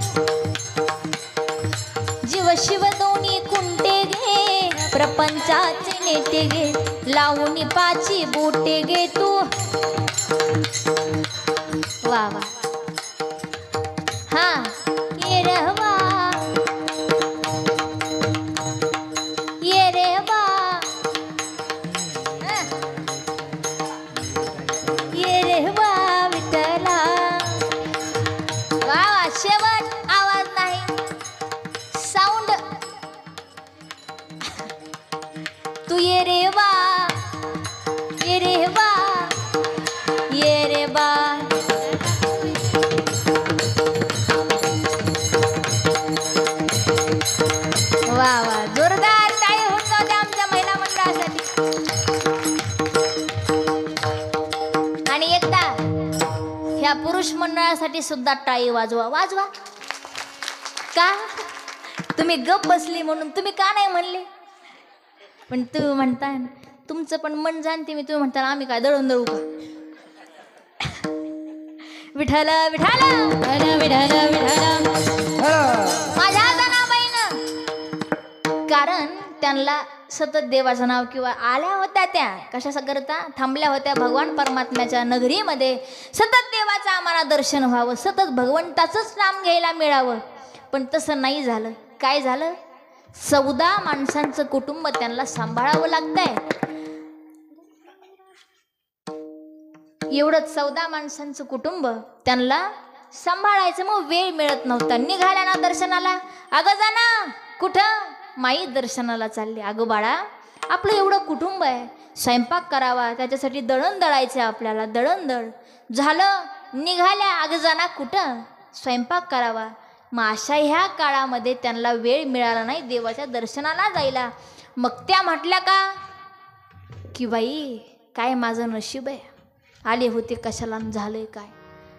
जीव शिव दोन्ही कुंटे घे, प्रपंचाचे नेटे घे, लावून पाची बोटे घे तू. वा वा. हा ये रहवा ये रे वा, ये रे वा विठ्ठला. वा वा. शेवट आवाज नाही, साऊंड. तू ये रे वा, ये रे वा, ये रे वा. वा वा. जोरदार टाळी होत होत्या आमच्या महिला मंडळासाठी. पुरुष मंडळासाठी सुद्धा टाळी वाजवा, वाजवा. का तुम्ही गप बसली म्हणून तुम्ही का नाही म्हणले? पण तुम्ही म्हणताय ना, तुमचं पण मन जाणते मी, तुम्ही म्हणता आम्ही काय दळून दळू का? विठाला विठाला विठाला विठाला माझ्या जनाबाईनं, कारण त्यांना सतत देवाचं नाव, किंवा आल्या होत्या त्या कशा करता थांबल्या होत्या भगवान परमात्म्याच्या नगरीमध्ये, सतत देवाचं आम्हाला दर्शन व्हावं, सतत भगवंताचंच नाम घ्यायला मिळावं. पण तसं नाही झालं. काय झालं? 14 माणसांचं कुटुंब त्यांना सांभाळावं लागतंय. एवढं 14 माणसांचं कुटुंब त्यांना सांभाळायचं, मग वेळ मिळत नव्हता. निघाल्या ना दर्शनाला, अगं जा ना. कुठं? माई दर्शनाला चालली. अगं बाळा, आपलं एवढं कुटुंब आहे, स्वयंपाक करावा, त्याच्यासाठी दळण दळायचं आपल्याला, दळण दळ. झालं, निघाल्या. अगं जा ना. कुठं? स्वयंपाक करावा. मग अशा ह्या काळामध्ये त्यांना वेळ मिळाला नाही देवाच्या दर्शनाला जायला. मग त्या म्हटल्या का की बाई काय माझं नशीब आहे, आले होते कशाला, झालंय काय.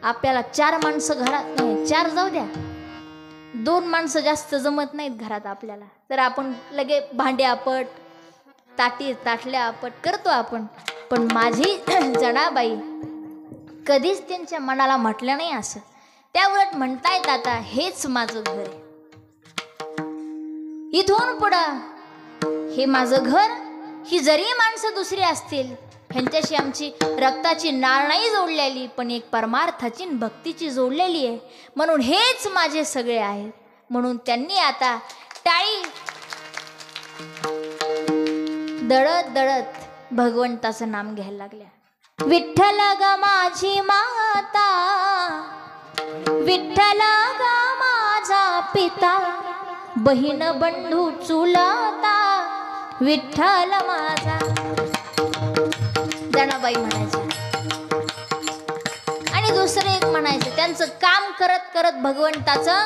आपल्याला 4 माणसं घरात, 4 जाऊ द्या, 2 माणसं जास्त जमत नाहीत घरात आपल्याला, तर आपण लगे भांडे आपट, ताटल्या आपट करतो आपण. पण माझी जनाबाई कधीच त्यांच्या मनाला म्हटलं नाही असं. त्या उलट म्हणतायत आता हेच माझं घर आहे, इथून पुढं हे माझं घर. ही जरी माणसं दुसरी असतील, ह्यांच्याशी आमची रक्ताची नाळ नाही जोडलेली, पण एक परमार्थाची भक्तीची जोडलेली आहे, म्हणून हेच माझे सगळे आहेत. म्हणून त्यांनी आता टाळी दळत दळत भगवंताचं नाम घ्यायला लागल्या. विठ्ठल ग माझी माता, विठ्ठल ग माझा पिता, बहीण बंधू चुलता, विठ्ठल माझा. जनाबाई म्हणायचे. आणि दुसरं एक म्हणायचं, त्यांचं काम करत करत भगवंताचं,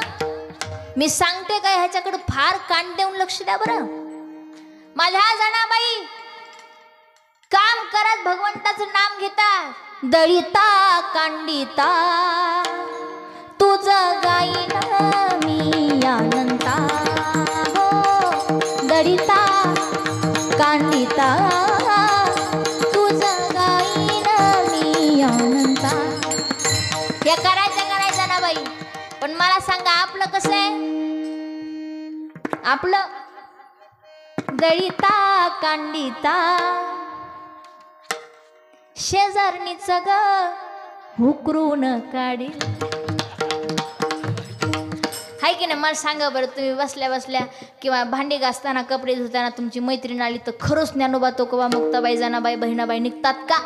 मी सांगते काय, ह्याच्याकडे फार कान देऊन लक्ष द्या बरं. माझ्या जनाबाई काम करत भगवंताचं नाम घेता. दळिता कांडिता तुझं गाईन मी अनंता, हो दळिता कांडिता तुझं गाईन मी अनंता. हे करायचं ना बाई. पण मला सांगा आपलं कसं आहे? आपलं दळिता कांडिता शेजारणीच ग हुकरून काढी. हाय की नाही? मला सांगा बरं, तुम्ही बसल्या बसल्या किंवा भांडी घासताना, कपडे धुताना तुमची मैत्रीण आली तर खरंच ज्ञानोबा, तोकोबा, मुक्ताबाई, जनाबाई, बहिणाबाई निघतात का?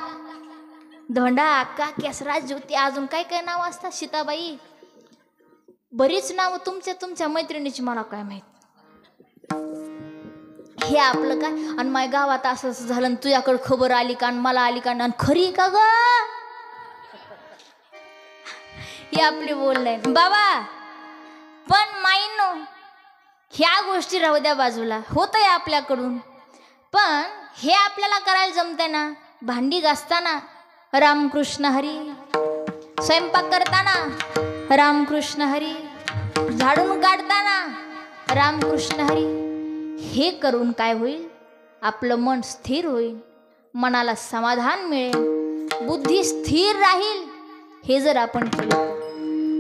धोंडा, अक्का, केसराज, ज्योती, अजून काय काय नाव असतात, सीताबाई, बरीच नावं तुमच्या मैत्रिणीची मला काय माहित. हे आपलं काय? आणि माझ्या गावात असं झालं, तुझ्याकडे खबर आली का, मला आली का, आणि खरी का ग? हे आपले बोलणे बाबा. पण माईनो, ह्या गोष्टी राहू द्या बाजूला, होतंय आपल्याकडून, पण हे आपल्याला करायला जमतंय ना. भांडी घासताना रामकृष्ण हरी, स्वयंपाक करताना रामकृष्ण हरी, झाडून काढताना रामकृष्ण हरी. हे करून काय होईल? आपलं मन स्थिर होईल, मनाला समाधान मिळेल, बुद्धी स्थिर राहील. हे जर आपण केलं,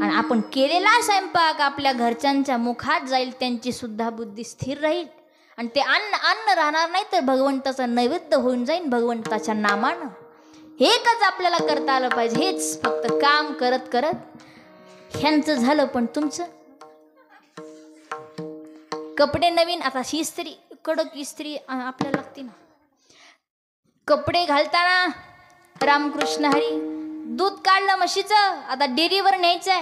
आणि आपण केलेला स्वयंपाक आपल्या घरच्यांच्या मुखात जाईल, त्यांची सुद्धा बुद्धी स्थिर राहील, आणि ते अन्न राहणार नाही, तर भगवंताचा नैवेद्य होऊन जाईल भगवंताच्या नामानं. हेच आपल्याला करता आलं पाहिजे. हेच फक्त काम करत करत ह्यांचं झालं. पण तुमचं कपडे नवीन, आता ही इस्त्री, कडक इस्त्री आपल्याला लागते ना. कपडे घालताना रामकृष्ण हरी, दूध काढलं म्हशीचं, आता डेअरीवर न्यायचंय,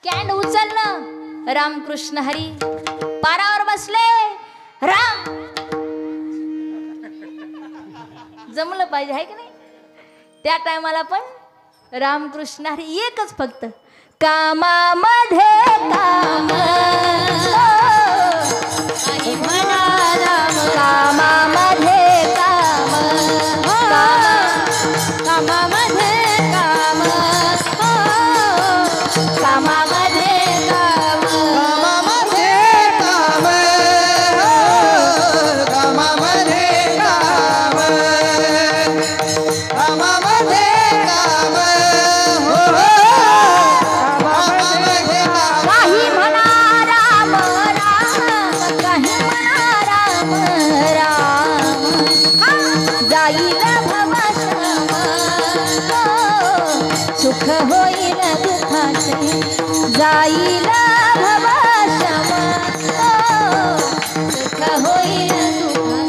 कॅन्ड उचललं रामकृष्ण हरी, पारावर बसले राम. जमलं पाहिजे, आहे की नाही? त्या टायमाला पण रामकृष्ण हरी. एकच फक्त कामामध्ये काम, कामामध्ये काम, कामामध्ये काम, जाईल भवशम सुख होईल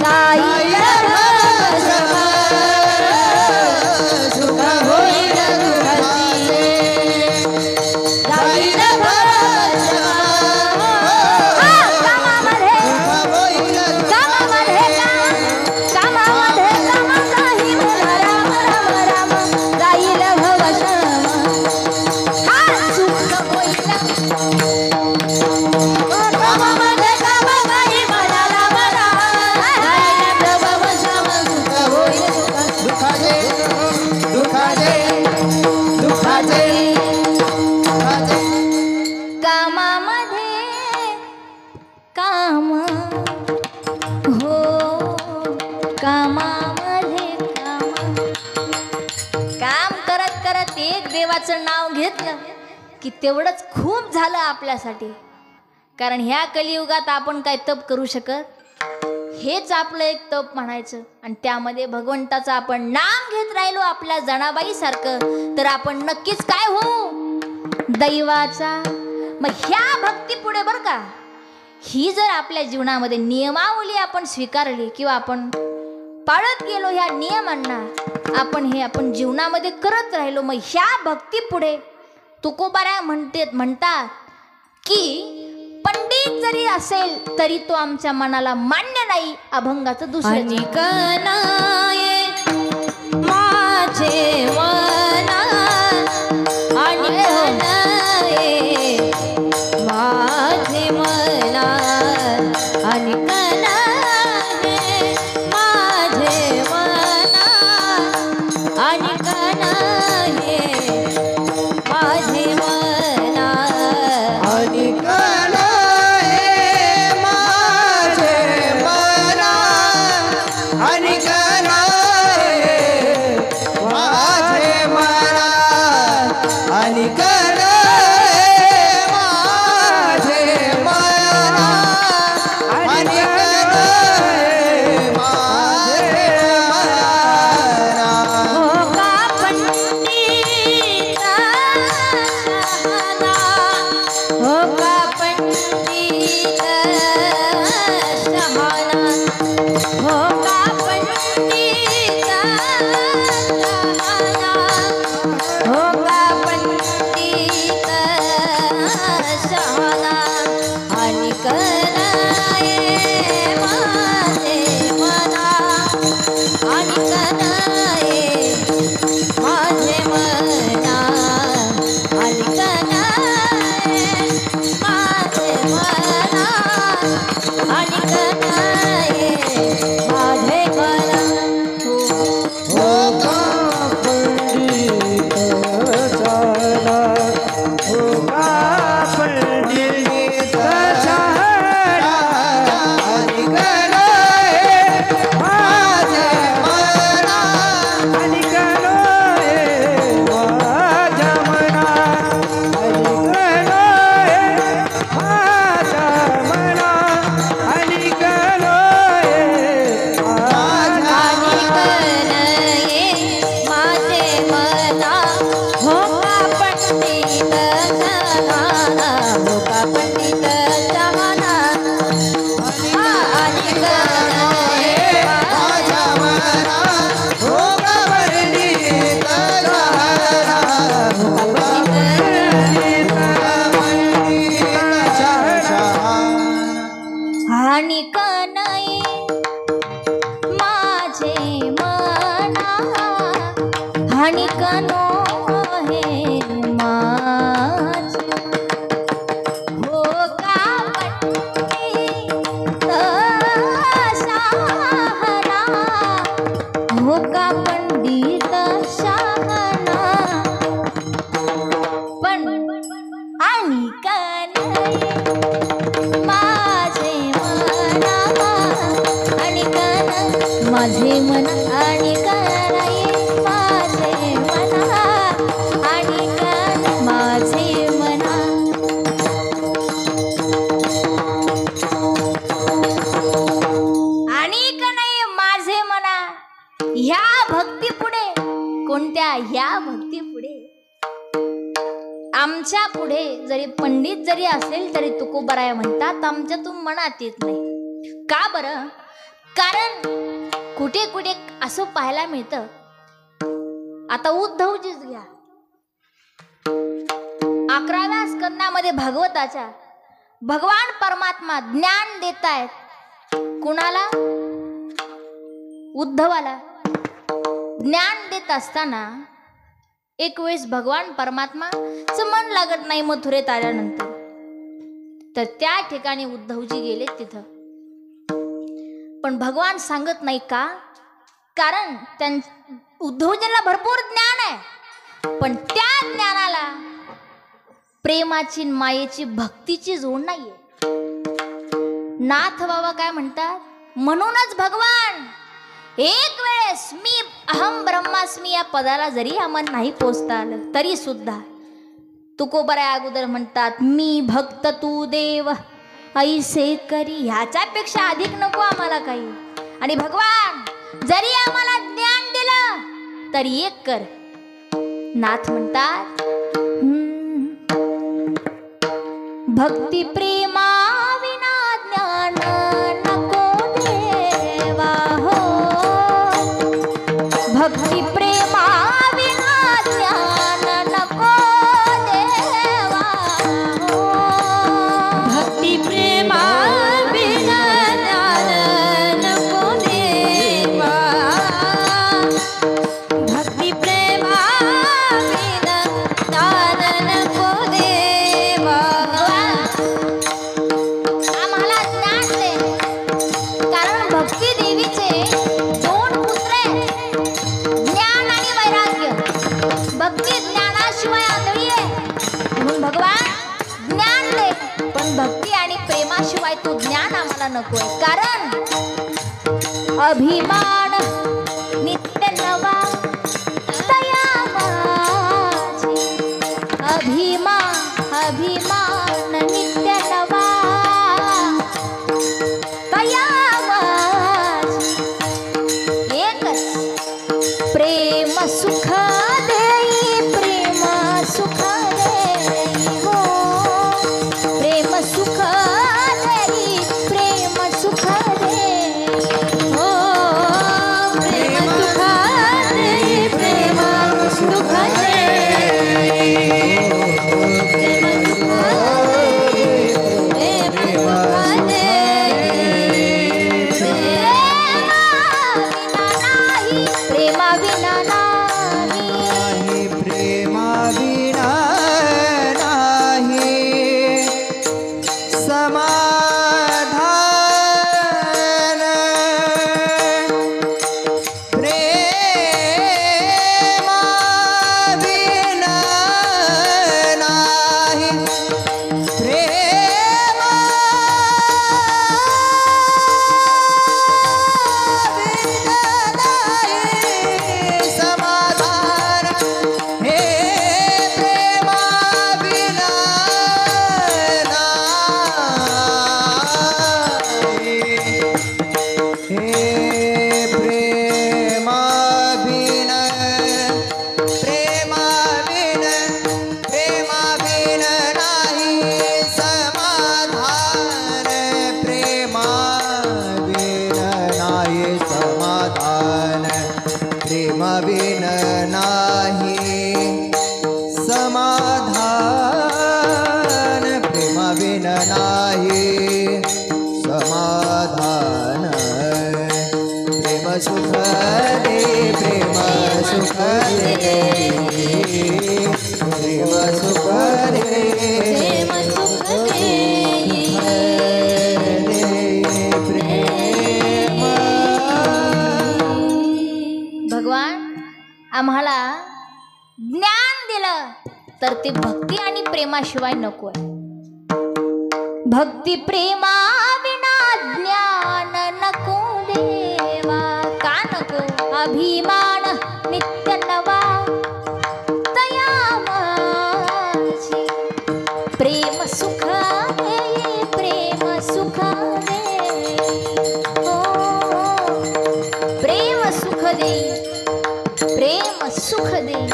जाईल भवशम सुख होईल दुःखाचे जाईल भवशम कामामध्ये कामामध्ये कामामध्ये काम नाही मला राम राम राम जाईल भवशम हा सुख होईल कामामध्ये काम नाही मला राम राम जाईल भवशम सुख होईल दुःखाचे दुःखाचे दुःखाचे दुःखाचे कामामध्ये काम हो कामामध्ये काम करत करत एक देवाचं नाव घेतलं की तेवढंच खूप झालं आपल्यासाठी. कारण ह्या कलियुगात आपण काय तप करू शकत, हेच आपलं एक तप म्हणायचं. आणि त्यामध्ये भगवंताचं आपण नाम घेत राहिलो आपल्या जनाबाई सारखं, तर आपण नक्कीच काय होऊ, दैवाचा. मग ह्या भक्ती पुढे बरं का, ही जर आपल्या जीवनामध्ये नियमावली आपण स्वीकारली किंवा आपण पाळत गेलो ह्या नियमांना, आपण जीवनामध्ये करत राहिलो, मग ह्या भक्ती पुढे तुकोबारा म्हणतात की पंडित जरी असेल तरी तो आमच्या मनाला मान्य नाही, अभंगाचं दुसरं. अनिक नाये माझे मना अनिक नाये माझे मना अनिक नाये माझे मना अनिक नाये माझे मना अनिक नाये माझे मना अनिक नाये माझे मना अनिक नाये माझे मना अनिक नाये माझे मना हो का पंडिता शहाणा हो का पंडिता शहाणा हो का पंडिता शहाणा हो का पंडिता शहाणा अनिक नाये माझे मना अनिक नाये माझे मना अनिक नाये माझे मना अनिक नाये माझे मना हो का पंडित झाला हो का पंडित झाला अनिक नाये माझे मना अनिक नाये माझ्या मना अनिक नाये माझ्या मना अनिक नाये माझ्या अनिक नाये माझे मना हो का पंडित शहाणा हो का पंडित शहाणा अनिक नाये माझ्या मना हो का पंडित झाला हो का पंडित झाला आणि नाही माझे मना आणि नो हे माझे हो का पंडित शहाणा हो का पंडित शहाणा पण आणि नाही माझे मना आणि माझे मन आणि नाही माझे मना आणि माझे मना. आणि नाही माझे मना, ह्या भक्ती पुढे, कोणत्या ह्या भक्ती पुढे आमच्या पुढे जरी पंडित जरी असेल तरी तुकोबाराया म्हणतात आमच्यातून मनात येत नाही. का बरं? कारण कुठे कुठे असं पाहायला मिळतं. आता उद्धवजीच घ्या, 11व्या स्कंदामध्ये भागवताच्या भगवान परमात्मा ज्ञान देतायत. कुणाला? उद्धवाला. ज्ञान देत असताना एक वेळेस भगवान परमात्माचं मन लागत नाही मथुरेत आल्यानंतर, तर त्या ठिकाणी उद्धवजी गेले तिथं. पण भगवान सांगत नाही. का? कारण उद्धवजींना भरपूर ज्ञान आहे, पण त्या ज्ञानाला प्रेमाची, मायेची, भक्तीची जोड नाहीये. नाथ बाबा काय म्हणतात? म्हणूनच भगवान एक वेळेस मी अहम ब्रह्मास्मी या पदाला जरी आम्हाला नाही पोचता आलं तरी सुद्धा तुकोबाराया अगोदर म्हणतात मी भक्त तू देव ऐसे करी. ह्याच्यापेक्षा अधिक नको आम्हाला काही. आणि भगवान जरी आम्हाला ज्ञान दिलं तरी एक कर. नाथ म्हणतात भक्ती प्रेमा विना ज्ञान नको देवा हो. भक्ती प्रेमा विना ज्ञान नको देवा हो. भक्ती प्रेमा विना ज्ञान नको देवा. भक्ती प्रेमा विना ज्ञान नको देवा. आम्हाला ज्ञान दे. कारण भक्ती देवीचे दोन पुत्र आहेत, ज्ञान आणि वैराग्य. भक्ती ज्ञानाशिवाय आंधळी आहे. म्हणून भगवान ज्ञान दे, पण भक्ती आणि प्रेमाशिवाय तू ज्ञान आम्हाला नकोय. कारण अभिमान नित्य नवा दया माझी. अभिमान नित्य नवा दया माझी. एकच प्रेम सुख देई, प्रेम सुख देई हो. प्रेम सुख देई, प्रेम सुख देई हो. प्रेम सुख देई, प्रेम सुख देई. प्रेमा विना नाही. प्रेमा विना नाही समाधान. प्रेमा विना नाही. प्रेमा विना नाही समाधान. हे प्रेमा विना नाही. हे प्रेमा बिन नाही समाधान. प्रेमा बिन नाही समाधान. प्रेमा बिन नाही समाधान. प्रेमा बिन नाही समाधान. प्रेम सुख दे, प्रेम सुख दे. प्रेम सुख दे, प्रेम सुख देई. प्रेम. भगवान आम्हाला ज्ञान दिलं तर ते भक्ती आणि प्रेमाशिवाय नकोय. भक्ती प्रेमा विना ज्ञान नको देवा. का नको? अभिमान नित्य नवा दया माझी. प्रेम सुख देई, प्रेम सुख देई हो. प्रेम सुख देई, प्रेम सुख देई.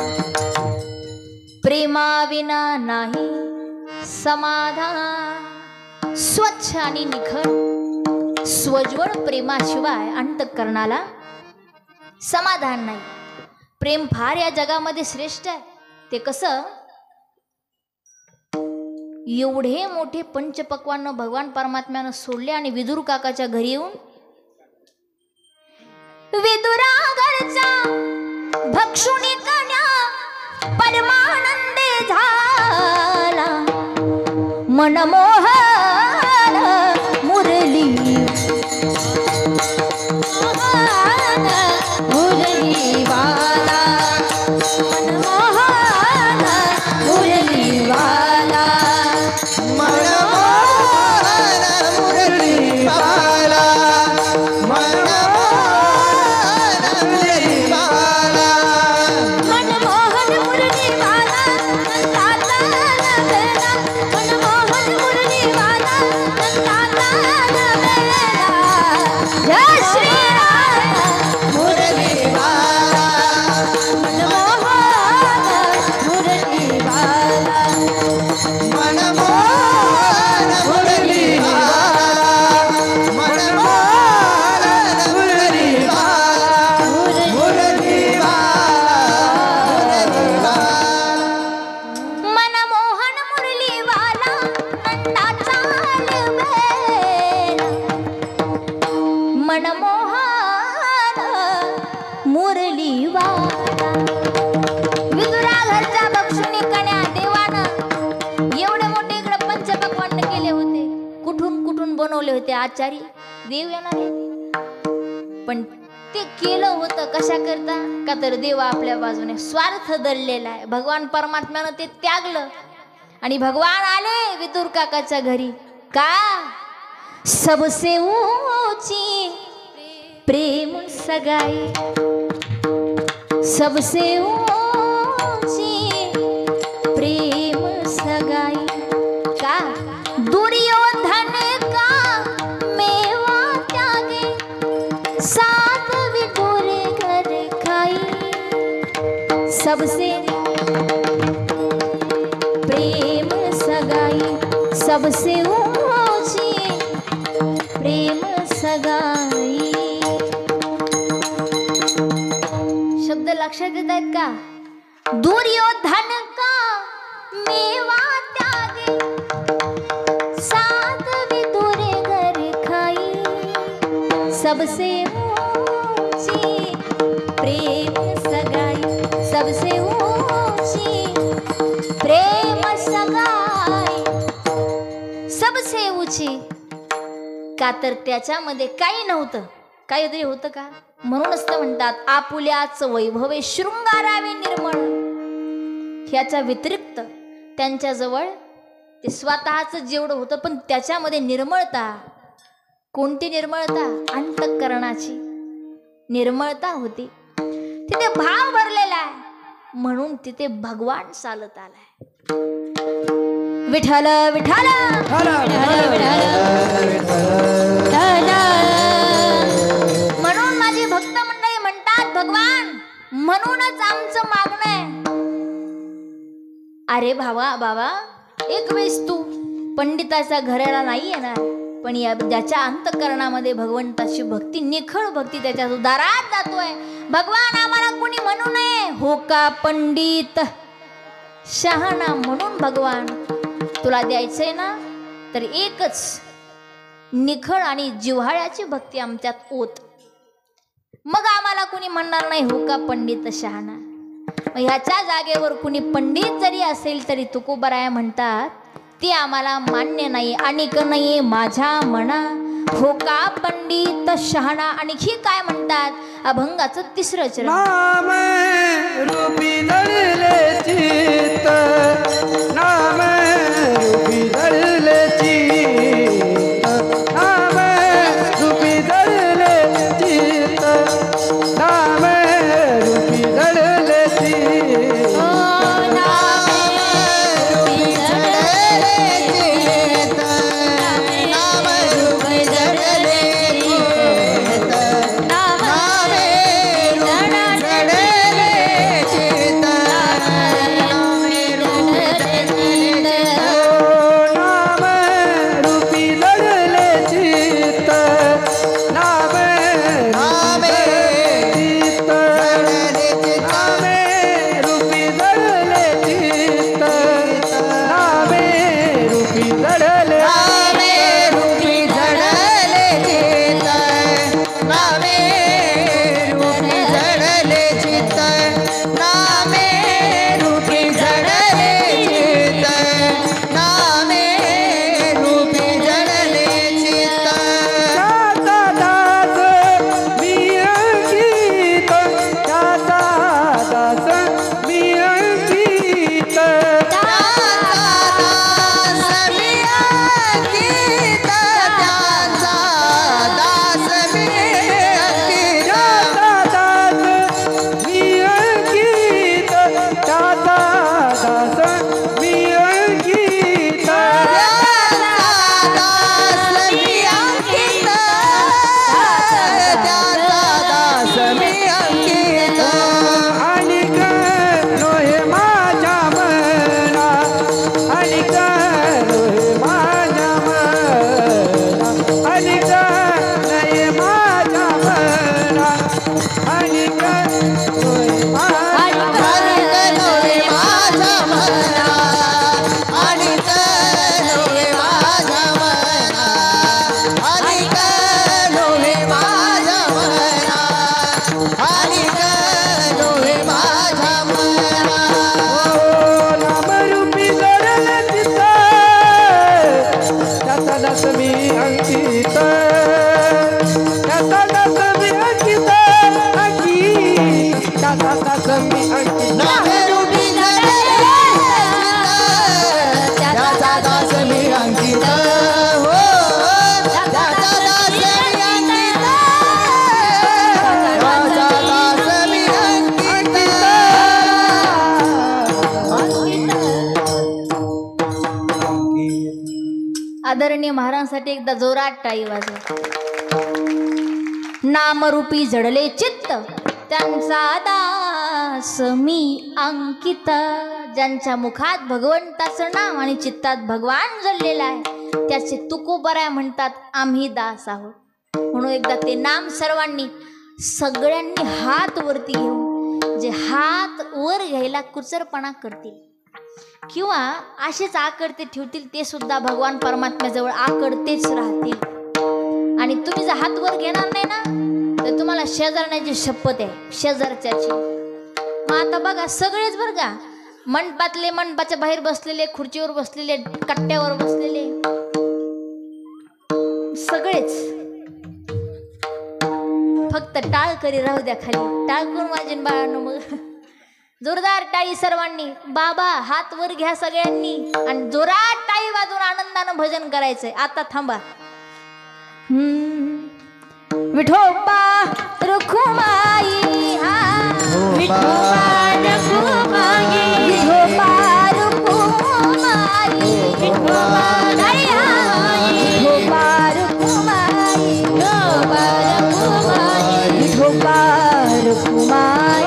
प्रेम प्रेमाविना नाही समाधान. स्वच्छ आणि निखळ स्वज्वळ प्रेमाशिवाय अंतःकरणाला समाधान नाही. प्रेम फार या जगामध्ये श्रेष्ठ आहे. ते कसं, एवढे मोठे पंचपक्वान्न भगवान परमात्म्यानं सोडले आणि विदुर काकाच्या घरी येऊन विदुरा घरचा भक्षुणी कन्या परमानंदे झाला. मनमोहन मुरली मुरली वाला. मनमोहन मुरली वाला. मनमोहन मुरली वाला. मनमोहन मुरली वाला. मनमोहन मुरली वाला नंदाचा नवेला. मनमोहन मुरली वाला नंदाचा नवेला. जय श्री राम. मुरली वाला. मनमोहन मुरली वाला. मनमोहन मुरली वाला. मनमोहन मुरली वाला. मुरली वाला. मनमोहन मुरली वाला नंदाचा नवेला. मनमोहन मुरली वाला. विदुरा घरच्या भक्षुणी कन्या देवानं एवढे मोठे इकडे पंचपक्वान्न केले होते. कुठून कुठून बनवले होते आचारी देव येणार आहे. पण ते केलं होतं कशा करता का तर देव आपल्या बाजूने स्वार्थ दडलेला आहे. भगवान परमात्म्यानं ते त्यागलं आणि भगवान आले विदुर काकाच्या घरी. का सबसे ऊंची प्रेम सगाई. सबसे ऊंची प्रेम सगाई. का दुर्योधन का मेवा त्यागे सात विदुर घर खाई. सबसे प्रेम सगाई. सबसे ऊंची प्रेम सगाई. शब्द लक्षात येत आहेत का? दुर्योधन का मेवा त्यागे सात विदुर घर खाई. सबसे ऊंची प्रेम सगाई. सबसे ऊंची प्रेम सगाई. सबसे ऊंची का तर त्याच्यामध्ये काही नव्हतं, काहीतरी होतं का. म्हणूनच तर म्हणतात आपुल्याच वैभवे शृंगारावे निर्मळ. ह्याच्या व्यतिरिक्त त्यांच्याजवळ ते स्वतःच जेवढं होतं पण त्याच्यामध्ये निर्मळता. कोणती निर्मळता? अंतःकरणाची निर्मळता होती. तिथे भाव भरलेला आहे म्हणून तिथे भगवान चालत आलाय. विठ्ठल विठ्ठल म्हणून माझी भक्त मंडळी म्हणतात भगवान म्हणूनच आमचं मागणं आहे. अरे भावा बाबा एक वेळेस तू पंडिताच्या घराला नाही येणार पण या ज्याच्या अंतःकरणामध्ये भगवंताची भक्ती निखळ भक्ती त्याच्या दारात जातोय. भगवान आम्हाला कोणी म्हणू नये हो का पंडित शहाणा. म्हणून भगवान तुला द्यायचंय ना तर एकच निखळ आणि जिव्हाळ्याची भक्ती आमच्यात ओत. मग आम्हाला कुणी म्हणणार नाही हो का पंडित शहाणा. मग ह्याच्या जागेवर कुणी पंडित जरी असेल तरी तुकोबराया म्हणतात ते आम्हाला मान्य नाही. अनिक नाही माझ्या मना हो का पंडित शहाणा. आणखी काय म्हणतात अभंगाचं तिसरं चरण. नाम रूपी दळले चित्त. नाम रूपी दळले चित्त. नाम रूपी दळले चित्त. नाम रूपी दळले चित्त. आणि नव्हे माझ्या मना आणि नव्हे माझ्या मना आणि नव्हे माझ्या मना आणि नव्हे माझ्या मना नामरूपी जडले चित्त त्याचा दास मी अंकित त्याचा दास मी अंकित त्याचा दास मी अंकित नामरूपी जडले त्याचा दास मी अंकित हो त्याचा दास मी अंकित त्याचा दास मी अंकित आदरणीय महाराजांसाठी एकदा जोरात टाळी वाजवा. नामरूपी जडले चित्त त्यांचा दास मी अंकित. ज्यांच्या मुखात भगवंताचं नाम आणि चित्तात भगवान जडलेला आहे त्याचे तुकोबराय म्हणतात आम्ही दास आहोत. म्हणून एकदा ते नाम सर्वांनी सगळ्यांनी हात वरती घेऊन जे हात वर घ्यायला कुचरपणा करतील किंवा असेच आकडते ठेवतील ते सुद्धा भगवान परमात्म्याजवळ आकडतेच राहतील. आणि तुम्ही जर हात वर घेणार नाही ना तर तुम्हाला शेजारण्याची शपथ आहे शेजारच्याची. मग आता बघा सगळेच बरं का मंडपातले मंडपाच्या बाहेर बसलेले खुर्चीवर बसलेले कट्ट्यावर बसलेले सगळेच फक्त टाळ करी राहू द्या खाली. टाळ करून वाजून बाळांनो मग जोरदार टाळी सर्वांनी. बाबा हात वर घ्या सगळ्यांनी आणि जोरात टाळी वाजून आनंदानं भजन करायचंय. आता थांबा. विठोबा रुखुमाई हा विठोबा रुखुमाई विठोबा रुखुमाई विठोबा विठोबा रुखुमाई विठोबा रुखुमाई विठोबा रुखुमाई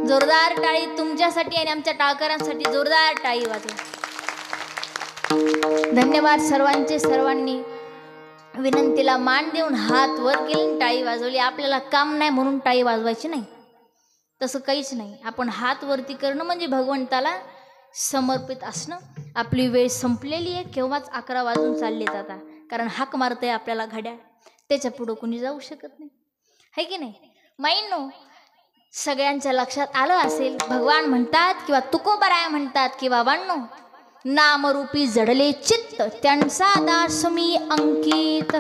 जोरदार टाळी तुमच्यासाठी आणि आमच्या टाळकरांसाठी. जोरदार टाळी वाजवा. धन्यवाद सर्वांचे. सर्वांनी विनंतीला मान देऊन हात वर केले टाळी वाजवली. आपल्याला काम नाही म्हणून टाळी वाजवायची नाही तसं काहीच नाही. आपण हात वरती करणं म्हणजे भगवंताला समर्पित असणं. आपली वेळ संपलेली आहे केव्हाच 11 वाजून चाललेत आता. कारण हाक मारतंय आपल्याला घड्याळ त्याच्या पुढं कोणी जाऊ शकत नाही है की नाही. माईंनो सगळ्यांच्या लक्षात आलं असेल भगवान म्हणतात किंवा तुकोबराय म्हणतात की बाबांनो नामरूपी जडले चित्त त्यांचा दास मी अंकित.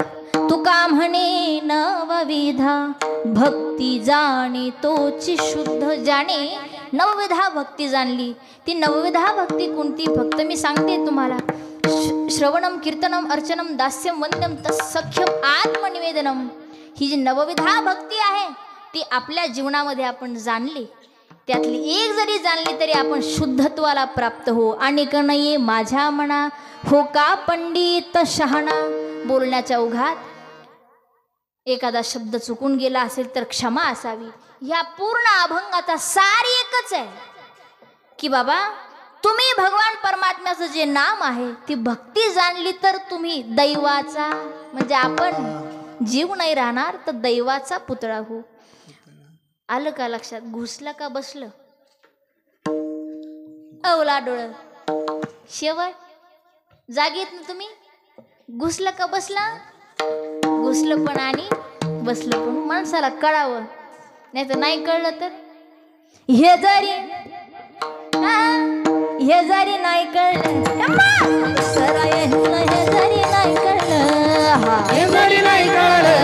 तुका म्हणे नवविधा भक्ती जाणे तोची शुद्ध जाणे. नवविधा भक्ती जाणली. ती नवविधा भक्ती कोणती फक्त मी सांगते तुम्हाला. श्रवणम कीर्तनम अर्चनम दास्यम वंद्यम तत्सख्यम आत्मनिवेदनम. ही जी नवविधा भक्ती आहे ती आपल्या जीवनामध्ये आपण जाणली. त्यातली एक जरी जाणली तरी आपण शुद्धत्वाला प्राप्त हो. अनेक नये माझ्या मना हो का पंडित शहाणा. बोलण्याच्या ओघात एखादा शब्द चुकून गेला असेल तर क्षमा असावी. ह्या पूर्ण अभंगाचा सार एकच आहे की बाबा तुम्ही भगवान परमात्म्याचं जे नाम आहे ती भक्ती जाणली तर तुम्ही दैवाचा म्हणजे आपण जीव नाही राहणार तर दैवाचा पुतळा हो. आलं का लक्षात. घुसलं का बसलं अवला डोळं शेवट जागेत ना तुम्ही. घुसलं का बसला. घुसलं पण आणि बसलं पण माणसाला कळावं नाही तर नाही कळलं तर हे जरी नाही कळलं हे जरी नाही कळलं हे जरी नाही कळलं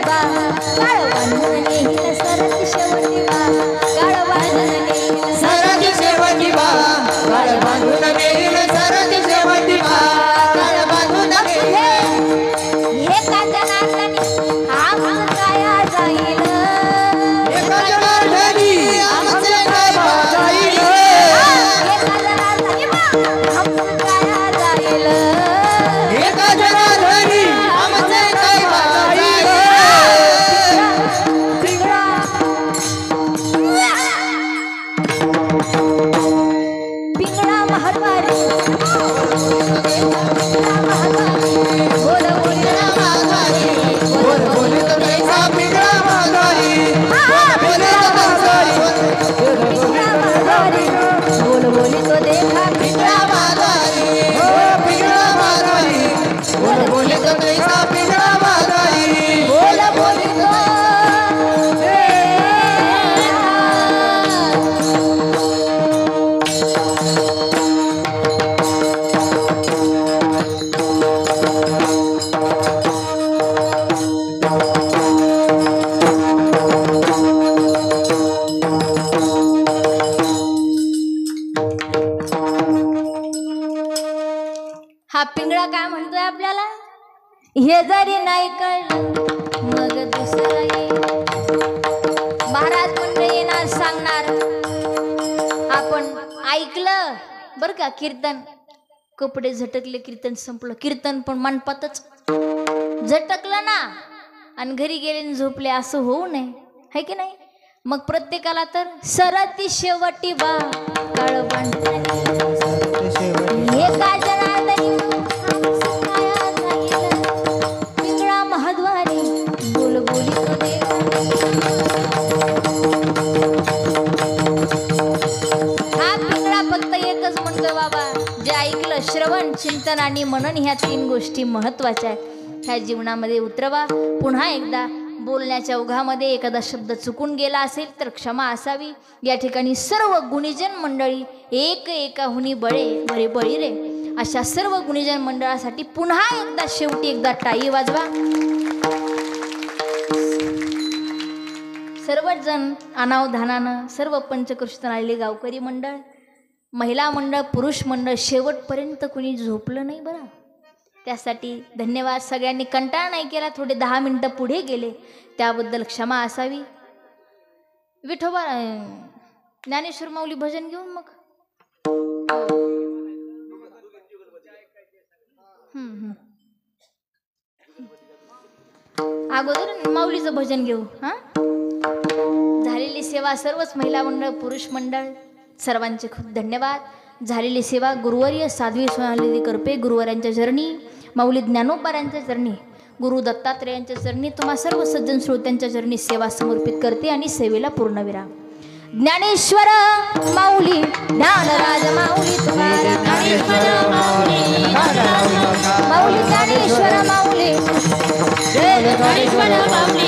बा काळ बांधून नेईल सरती शेवटी बा काळ बांधून नेईल सरती शेवटी बा काळ बांधून नेईल सरती शेवटी बा काळ बांधून नेईल हे काजनातनी आमचं काय जाईल एका जनार्दनी आमचे काय जाईल हे काजनातनी आमचं काय जाईल एका जनार्दनी आमचे काय जाईल पिंगळा महाद्वारी बोल बोल बोल बोल तो कैसा पिंगळा मागारी बोल पिंगळा महाद्वारी बोल बोली तो देखा पिंगळा मागारी हो पिंगळा मागारी बोल बोल तो कैसा पिंगळा मागारी बोल बोली तो हा पिंगळा काय म्हणतोय आपल्याला हे जरी नाही कळलं मग दुसरं येईल महाराज मंडळी ना सांगणार आपण ऐकलं बर का कीर्तन कपडे झटकले कीर्तन संपलं कीर्तन पण मनपातच झटकलं ना आणि घरी गेले आणि झोपले असं होऊ नये है की नाही मग प्रत्येकाला तर सरती शेवटी बा काळ बांधून हे का जनार्दनी आमचं काय जाईल पिंगळा महाद्वारी बोल बोली तो देवा हा पिंगळा फक्त एकच म्हणतोय बाबा जे ऐकलं श्रवण चिंतन आणि मनन ह्या 3 गोष्टी महत्वाच्या आहेत ह्या जीवनामध्ये उतरवा पुन्हा एकदा बोलण्याच्या ओघामध्ये एखादा शब्द चुकून गेला असेल तर क्षमा असावी या ठिकाणी सर्व गुणीजन मंडळी एक एकाहुनी बळे बळी रे अशा सर्व गुणीजन मंडळासाठी पुन्हा एकदा शेवटी एकदा टाळी वाजवा सर्वच जण अनावधानानं सर्व पंचकृष्ण आलेले गावकरी मंडळ महिला मंडळ पुरुष मंडळ शेवटपर्यंत कुणी झोपलं नाही बरं त्यासाठी धन्यवाद सगळ्यांनी कंटाळा नाही केला थोडे 10 मिनिटं पुढे गेले त्याबद्दल क्षमा असावी विठोबा ज्ञानेश्वर माऊली भजन घेऊन मग अगोदर माऊलीचं भजन घेऊ हा झालेली सेवा सर्वच महिला मंडळ पुरुष मंडळ सर्वांचे खूप धन्यवाद झालेली सेवा गुरुवर्य साध्वी सोनाली करपे गुरुवर्यांच्या चरणी माऊली ज्ञानोबारांच्या चरणी गुरु दत्तात्रेयांच्या चरणी तुम्हा सर्व सज्जन श्रोत्यांच्या चरणी सेवा समर्पित करते आणि सेवेला पूर्णविराम ज्ञानेश्वर माऊली ज्ञानराज माऊली तुकाराम माऊली ज्ञानेश्वर माऊली जय ज्ञानेश्वर माऊली